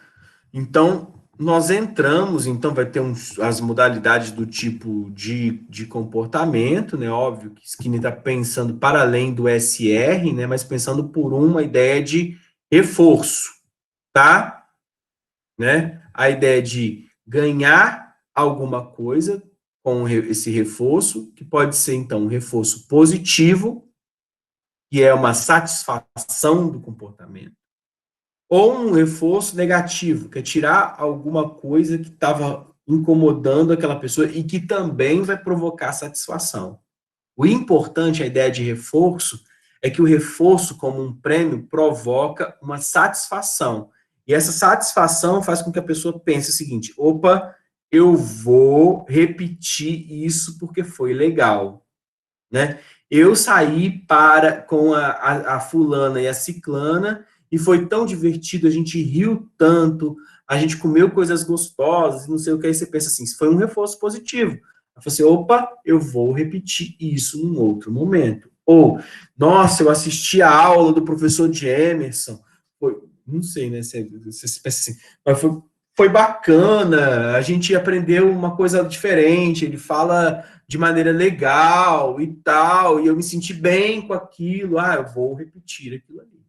Então, nós entramos, então vai ter as modalidades do tipo de comportamento, né? Óbvio que Skinner está pensando para além do SR, né? Mas pensando por uma ideia de reforço, tá? Né? A ideia de ganhar alguma coisa com esse reforço, que pode ser, então, um reforço positivo, que é uma satisfação do comportamento, ou um reforço negativo, que é tirar alguma coisa que estava incomodando aquela pessoa e que também vai provocar satisfação. O importante, a ideia de reforço, é que o reforço, como um prêmio, provoca uma satisfação. E essa satisfação faz com que a pessoa pense o seguinte: opa, eu vou repetir isso porque foi legal, né? Eu saí com a fulana e a ciclana e foi tão divertido, a gente riu tanto, a gente comeu coisas gostosas, não sei o que, aí você pensa assim, isso foi um reforço positivo. Eu falei assim, opa, eu vou repetir isso num outro momento. Ou, nossa, eu assisti a aula do professor de Emerson, foi, não sei, né, você pensa assim, mas foi bacana, a gente aprendeu uma coisa diferente, ele fala de maneira legal e tal, e eu me senti bem com aquilo, eu vou repetir aquilo ali,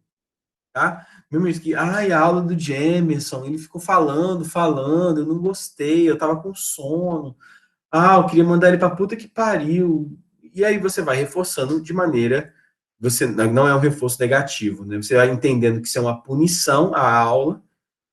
tá? Mesmo isso que, a aula do Jamerson, ele ficou falando, eu não gostei, eu tava com sono, eu queria mandar ele pra puta que pariu, e aí você vai reforçando de maneira, você não é um reforço negativo, né? Você vai entendendo que isso é uma punição à aula,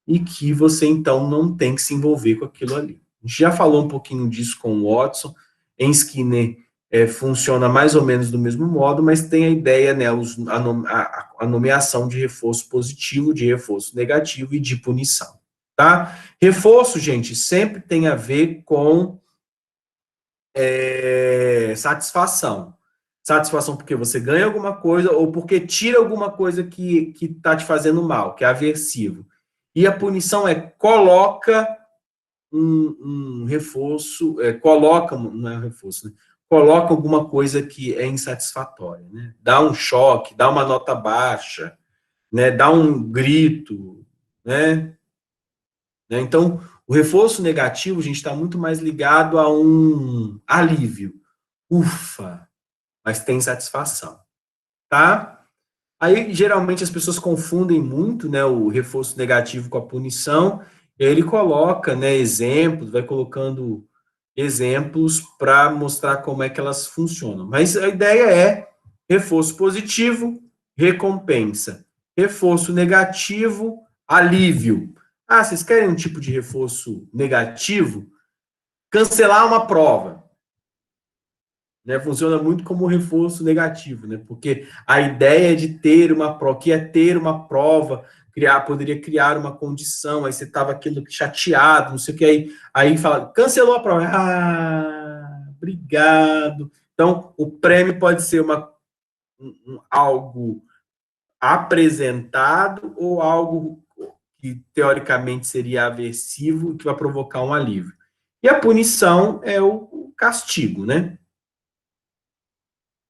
e que você, então, não tem que se envolver com aquilo ali. A gente já falou um pouquinho disso com o Watson, em Skinner funciona mais ou menos do mesmo modo, mas tem a ideia, né, a nomeação de reforço positivo, de reforço negativo e de punição, tá? Reforço, gente, sempre tem a ver com satisfação. Satisfação porque você ganha alguma coisa ou porque tira alguma coisa que está te fazendo mal, que é aversivo. E a punição coloca um reforço, não é um reforço, né? Coloca alguma coisa que é insatisfatória, né? Dá um choque, dá uma nota baixa, né? Dá um grito, né? Então, o reforço negativo, a gente está muito mais ligado a um alívio. Ufa, mas tem satisfação, tá? Aí, geralmente, as pessoas confundem muito, né, o reforço negativo com a punição, e aí ele coloca, né, exemplos, vai colocando exemplos para mostrar como é que elas funcionam. Mas a ideia é reforço positivo, recompensa. Reforço negativo, alívio. Vocês querem um tipo de reforço negativo? Cancelar uma prova. Né, funciona muito como reforço negativo, né? Porque a ideia de ter uma prova, que é ter uma prova, poderia criar uma condição, aí você estava aquilo chateado, não sei o que, aí fala, cancelou a prova. Obrigado, Então, o prêmio pode ser algo apresentado ou algo que teoricamente seria aversivo e que vai provocar um alívio. E a punição é o castigo, né?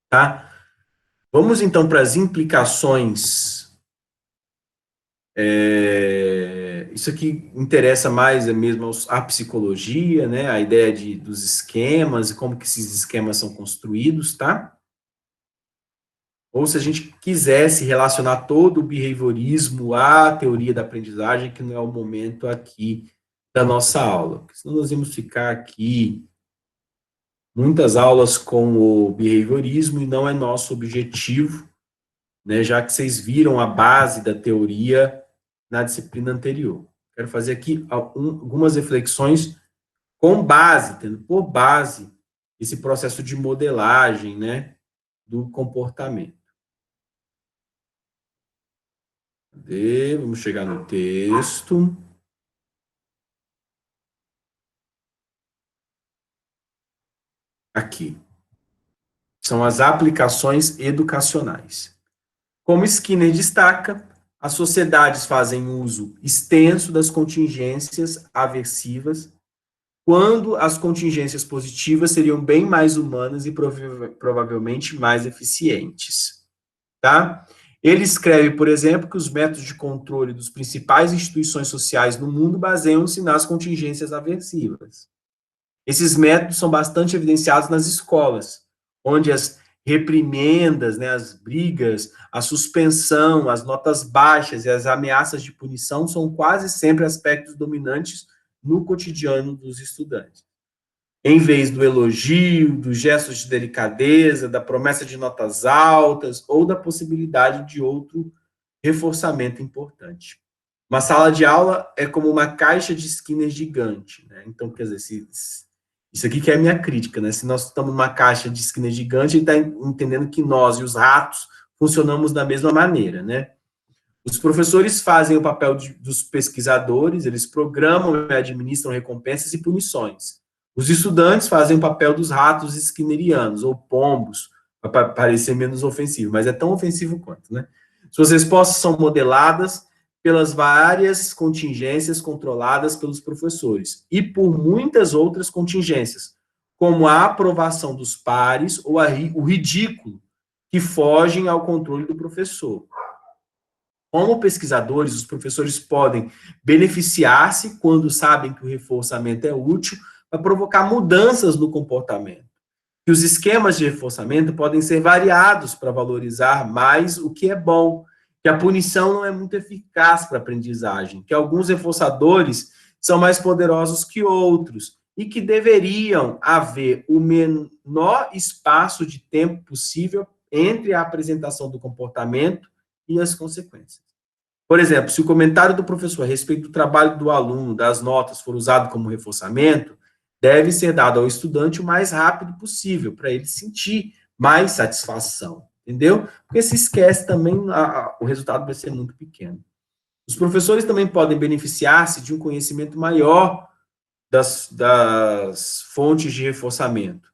Tá? Vamos então para as implicações. Isso aqui interessa mais mesmo à psicologia, né? A ideia dos esquemas e como que esses esquemas são construídos, tá? Ou se a gente quisesse relacionar todo o behaviorismo à teoria da aprendizagem, que não é o momento aqui da nossa aula, porque senão nós vamos ficar aqui muitas aulas com o behaviorismo e não é nosso objetivo, né, já que vocês viram a base da teoria na disciplina anterior. Quero fazer aqui algumas reflexões com base, tendo por base esse processo de modelagem, né, do comportamento. Cadê? Vamos chegar no texto. Aqui. São as aplicações educacionais. Como Skinner destaca, as sociedades fazem uso extenso das contingências aversivas, quando as contingências positivas seriam bem mais humanas e provavelmente mais eficientes. Tá? Ele escreve, por exemplo, que os métodos de controle dos principais instituições sociais no mundo baseiam-se nas contingências aversivas. Esses métodos são bastante evidenciados nas escolas, onde as reprimendas, né, as brigas, a suspensão, as notas baixas e as ameaças de punição são quase sempre aspectos dominantes no cotidiano dos estudantes. Em vez do elogio, dos gestos de delicadeza, da promessa de notas altas ou da possibilidade de outro reforçamento importante. Uma sala de aula é como uma caixa de Skinner gigante, né? Então, quer dizer, isso aqui que é a minha crítica, né? Se nós estamos numa caixa de Skinner gigante, ele está entendendo que nós e os ratos funcionamos da mesma maneira, né? Os professores fazem o papel dos pesquisadores, eles programam e administram recompensas e punições. Os estudantes fazem o papel dos ratos skinnerianos, ou pombos, para parecer menos ofensivo, mas é tão ofensivo quanto, né? Suas respostas são modeladas pelas várias contingências controladas pelos professores e por muitas outras contingências, como a aprovação dos pares ou o ridículo, que fogem ao controle do professor. Como pesquisadores, os professores podem beneficiar-se quando sabem que o reforçamento é útil para provocar mudanças no comportamento. Que os esquemas de reforçamento podem ser variados para valorizar mais o que é bom, que a punição não é muito eficaz para a aprendizagem, que alguns reforçadores são mais poderosos que outros e que deveriam haver o menor espaço de tempo possível entre a apresentação do comportamento e as consequências. Por exemplo, se o comentário do professor a respeito do trabalho do aluno, das notas, for usado como reforçamento, deve ser dado ao estudante o mais rápido possível, para ele sentir mais satisfação, entendeu? Porque se esquece também, o resultado vai ser muito pequeno. Os professores também podem beneficiar-se de um conhecimento maior das fontes de reforçamento.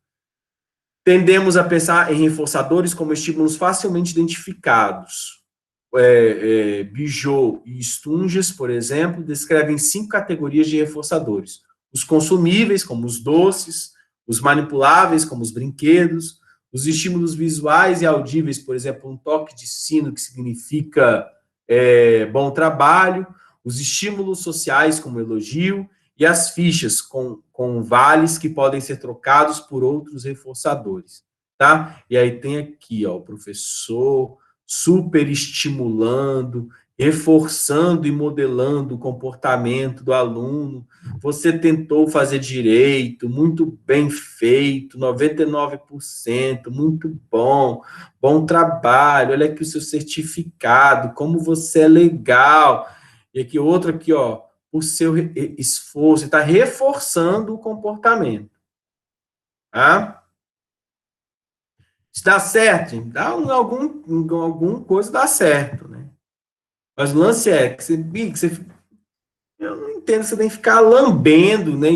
Tendemos a pensar em reforçadores como estímulos facilmente identificados. Bijot e Stunges, por exemplo, descrevem 5 categorias de reforçadores. Os consumíveis, como os doces, os manipuláveis, como os brinquedos, os estímulos visuais e audíveis, por exemplo, um toque de sino, que significa bom trabalho, os estímulos sociais, como elogio, e as fichas com vales que podem ser trocados por outros reforçadores, tá? E aí tem aqui, ó, o professor super estimulando, reforçando e modelando o comportamento do aluno. Você tentou fazer direito, muito bem feito, 99%, muito bom, bom trabalho, olha aqui o seu certificado, como você é legal. E aqui outro aqui, ó, o seu esforço, está reforçando o comportamento. Tá? Se dá certo, alguma coisa dá certo, né? Mas o lance é que você eu não entendo, você tem que ficar lambendo, né?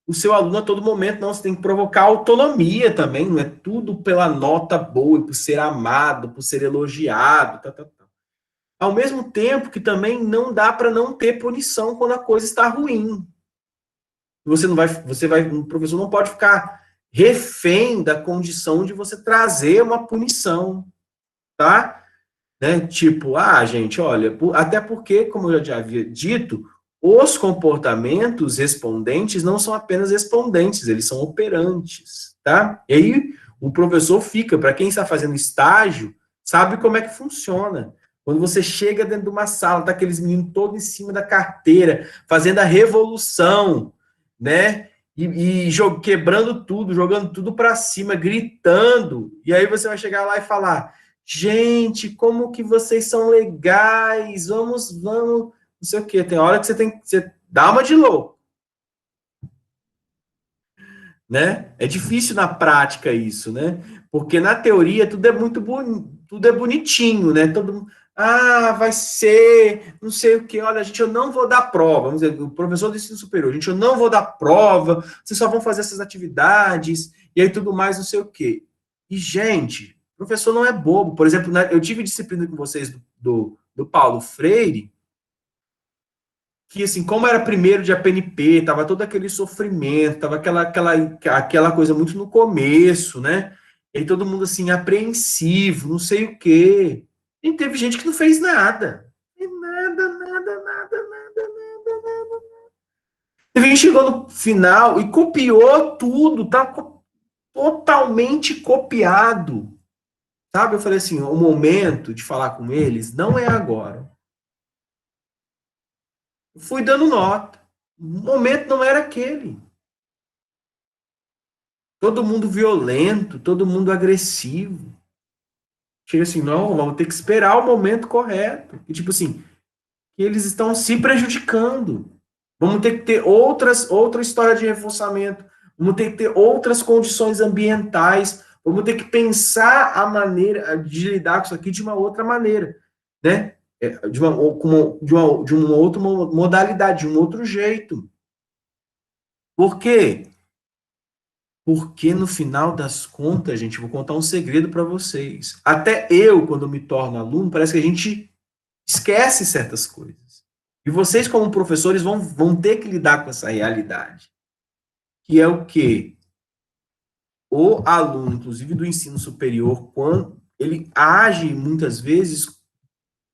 o seu aluno a todo momento, não, você tem que provocar autonomia também, não é tudo pela nota boa, por ser amado, por ser elogiado, tá, tá, tá. Ao mesmo tempo que também não dá para não ter punição quando a coisa está ruim. O professor não pode ficar refém da condição de você trazer uma punição, tá? Né? Tipo, gente, olha, até porque, como eu já havia dito, os comportamentos respondentes não são apenas respondentes, eles são operantes, tá? E aí o professor fica, para quem está fazendo estágio, sabe como é que funciona. Quando você chega dentro de uma sala, tá aqueles meninos todos em cima da carteira, fazendo a revolução, né? Quebrando tudo, jogando tudo para cima, gritando. E aí você vai chegar lá e falar: gente, como que vocês são legais, vamos, não sei o quê. Tem hora que você dá uma de louco, né? É difícil na prática isso, né? Porque na teoria tudo é muito tudo é bonitinho, né? Todo mundo, vai ser, não sei o quê. Olha, gente, eu não vou dar prova. Vamos dizer, o professor do ensino superior, gente, eu não vou dar prova, vocês só vão fazer essas atividades, e aí tudo mais, não sei o quê. E, gente, o professor não é bobo. Por exemplo, eu tive disciplina com vocês do Paulo Freire, que, assim, como era primeiro de APNP, tava todo aquele sofrimento, tava aquela coisa muito no começo, né? E aí todo mundo, assim, apreensivo, não sei o quê. E teve gente que não fez nada. E nada, nada, nada, nada, nada, nada. Teve gente que chegou no final e copiou tudo, tá totalmente copiado. Sabe? Eu falei assim, o momento de falar com eles não é agora. Fui dando nota. O momento não era aquele. Todo mundo violento, todo mundo agressivo. Chega assim, não, vamos ter que esperar o momento correto. E tipo assim, que eles estão se prejudicando. Vamos ter que ter outra história de reforçamento. Vamos ter que ter outras condições ambientais. Vamos ter que pensar a maneira de lidar com isso aqui de uma outra maneira, né? De uma outra modalidade, de um outro jeito. Por quê? Porque no final das contas, gente, vou contar um segredo para vocês. Até eu, quando me torno aluno, parece que a gente esquece certas coisas. E vocês, como professores, vão ter que lidar com essa realidade. Que é o quê? O aluno, inclusive do ensino superior, quando ele age muitas vezes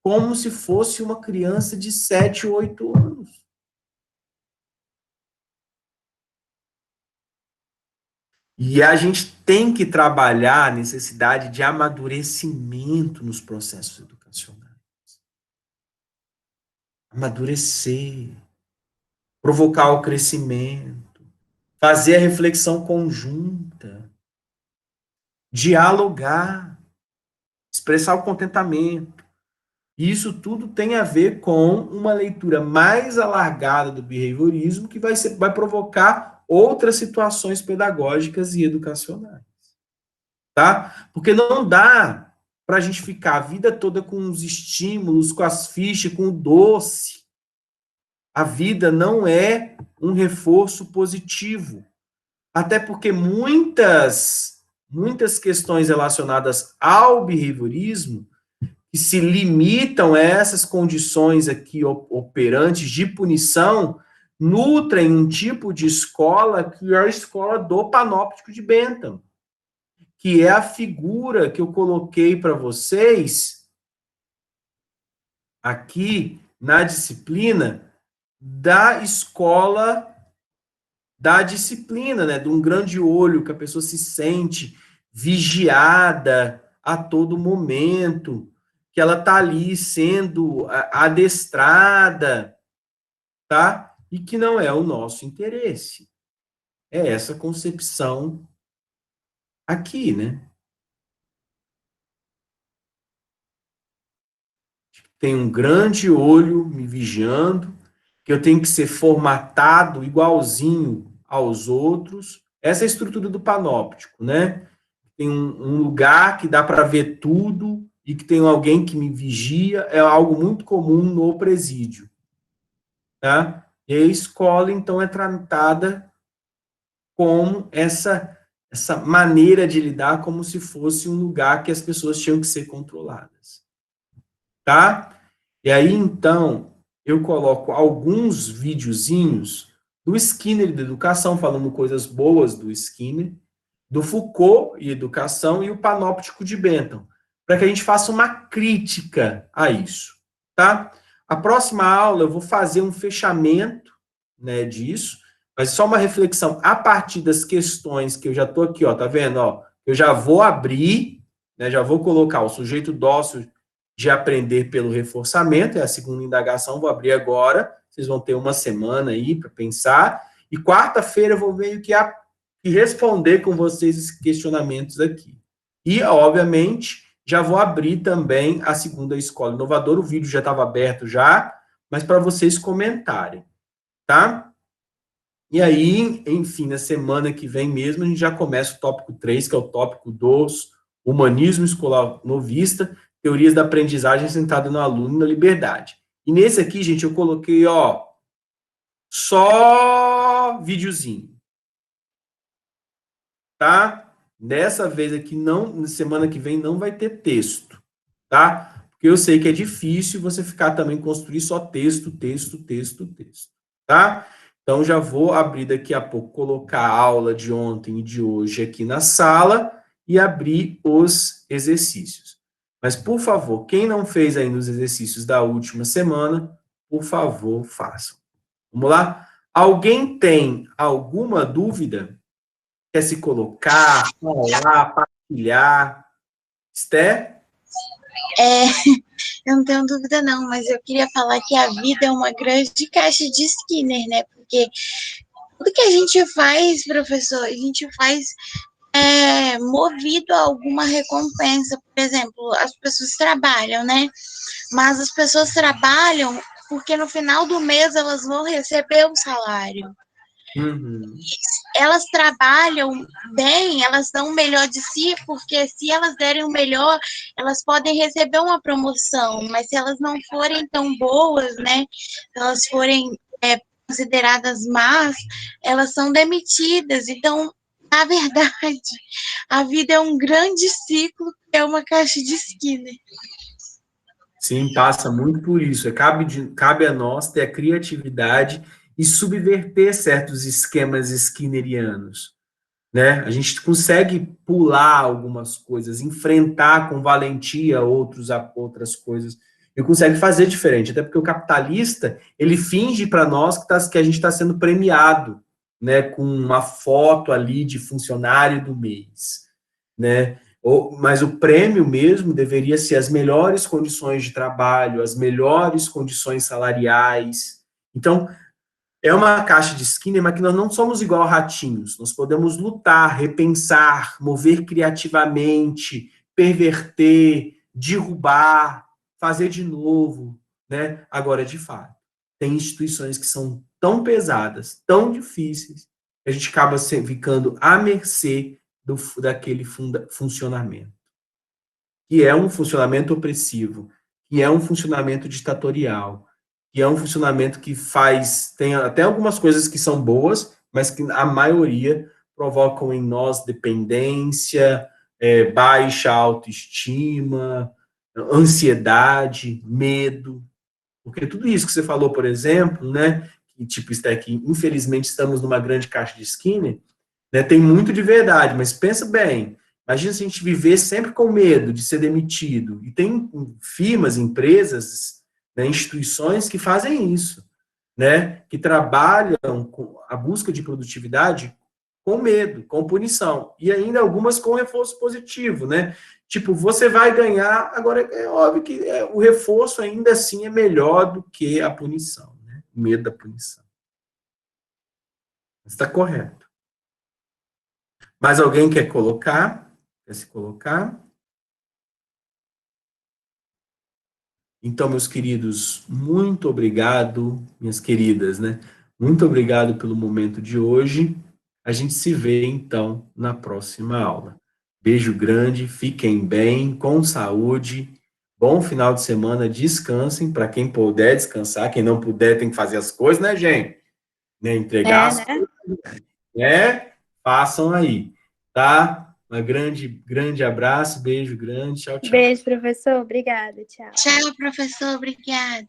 como se fosse uma criança de 7 ou 8 anos. E a gente tem que trabalhar a necessidade de amadurecimento nos processos educacionais. Amadurecer, provocar o crescimento, fazer a reflexão conjunta, dialogar, expressar o contentamento. Isso tudo tem a ver com uma leitura mais alargada do behaviorismo que vai provocar outras situações pedagógicas e educacionais. Tá? Porque não dá para a gente ficar a vida toda com os estímulos, com as fichas, com o doce. A vida não é um reforço positivo. Até porque muitas questões relacionadas ao behaviorismo que se limitam a essas condições aqui operantes de punição nutrem um tipo de escola que é a escola do panóptico de Bentham, que é a figura que eu coloquei para vocês aqui na disciplina da escola da disciplina, né? De um grande olho, que a pessoa se sente vigiada a todo momento, que ela está ali sendo adestrada, tá? E que não é o nosso interesse. É essa concepção aqui, né? Tem um grande olho me vigiando, que eu tenho que ser formatado igualzinho aos outros. Essa é a estrutura do panóptico, né? Tem um lugar que dá para ver tudo e que tem alguém que me vigia, é algo muito comum no presídio, tá? E a escola, então, é tratada como essa maneira de lidar como se fosse um lugar que as pessoas tinham que ser controladas. Tá? E aí, então, eu coloco alguns videozinhos do Skinner da educação, falando coisas boas do Skinner, do Foucault e educação, e o Panóptico de Bentham, para que a gente faça uma crítica a isso, tá? A próxima aula eu vou fazer um fechamento, né, disso, mas só uma reflexão a partir das questões que eu já estou aqui, ó, tá vendo? Ó, eu já vou abrir, né, já vou colocar o sujeito dócil de aprender pelo reforçamento, é a segunda indagação, vou abrir agora, vocês vão ter uma semana aí para pensar, e quarta-feira eu vou meio que responder com vocês esses questionamentos aqui. E, obviamente, já vou abrir também a segunda escola inovadora, o vídeo já estava aberto já, mas para vocês comentarem, tá? E aí, enfim, na semana que vem mesmo, a gente já começa o tópico 3, que é o tópico dos humanismo escolar novista, teorias da aprendizagem centrada no aluno e na liberdade. E nesse aqui, gente, eu coloquei, ó, só videozinho. Tá? Dessa vez aqui, não, semana que vem, não vai ter texto, tá? Porque eu sei que é difícil você ficar também, construir só texto, tá? Então, já vou abrir daqui a pouco, colocar a aula de ontem e de hoje aqui na sala e abrir os exercícios. Mas, por favor, quem não fez ainda os exercícios da última semana, por favor, façam. Vamos lá? Alguém tem alguma dúvida? Quer se colocar, falar, partilhar? Esté? Eu não tenho dúvida não, mas eu queria falar que a vida é uma grande caixa de Skinner, né? Porque tudo que a gente faz, professor, a gente faz movido a alguma recompensa. Por exemplo, as pessoas trabalham, né? Mas as pessoas trabalham porque no final do mês elas vão receber um salário. Uhum. Elas trabalham bem, elas dão o melhor de si, porque se elas derem o melhor, elas podem receber uma promoção, mas se elas não forem tão boas, né, se elas forem consideradas más, elas são demitidas. Então, na verdade, a vida é um grande ciclo, que é uma caixa de Skinner. Sim, passa muito por isso. Cabe a nós ter a criatividade e subverter certos esquemas skinnerianos, né? A gente consegue pular algumas coisas, enfrentar com valentia outras coisas, e consegue fazer diferente, até porque o capitalista, ele finge para nós que a gente está sendo premiado, né, com uma foto ali de funcionário do mês, né? Mas o prêmio mesmo deveria ser as melhores condições de trabalho, as melhores condições salariais. Então, é uma caixa de Skinner, mas que nós não somos igual ratinhos. Nós podemos lutar, repensar, mover criativamente, perverter, derrubar, fazer de novo, né? Agora, de fato, tem instituições que são tão pesadas, tão difíceis, que a gente acaba ficando à mercê daquele funcionamento. Que é um funcionamento opressivo, que é um funcionamento ditatorial, que é um funcionamento que tem até algumas coisas que são boas, mas que a maioria provocam em nós dependência, baixa autoestima, ansiedade, medo. Porque tudo isso que você falou, por exemplo, né, que tipo está aqui, infelizmente estamos numa grande caixa de Skinner, né, tem muito de verdade, mas pensa bem, imagina se a gente viver sempre com medo de ser demitido. E tem firmas, empresas, né, instituições que fazem isso, né, que trabalham com a busca de produtividade com medo, com punição. E ainda algumas com reforço positivo, né? Tipo, você vai ganhar, agora é óbvio que o reforço ainda assim é melhor do que a punição, né? O medo da punição. Está correto. Mais alguém quer colocar? Quer se colocar? Então, meus queridos, muito obrigado, minhas queridas, né? Muito obrigado pelo momento de hoje. A gente se vê, então, na próxima aula. Beijo grande, fiquem bem, com saúde. Bom final de semana, descansem, para quem puder descansar, quem não puder tem que fazer as coisas, né, gente? Né? Entregar as Né? coisas, né? façam aí, tá? Um grande abraço, beijo grande, tchau, tchau. Beijo, professor. Obrigada. Tchau. Tchau, professor. Obrigada.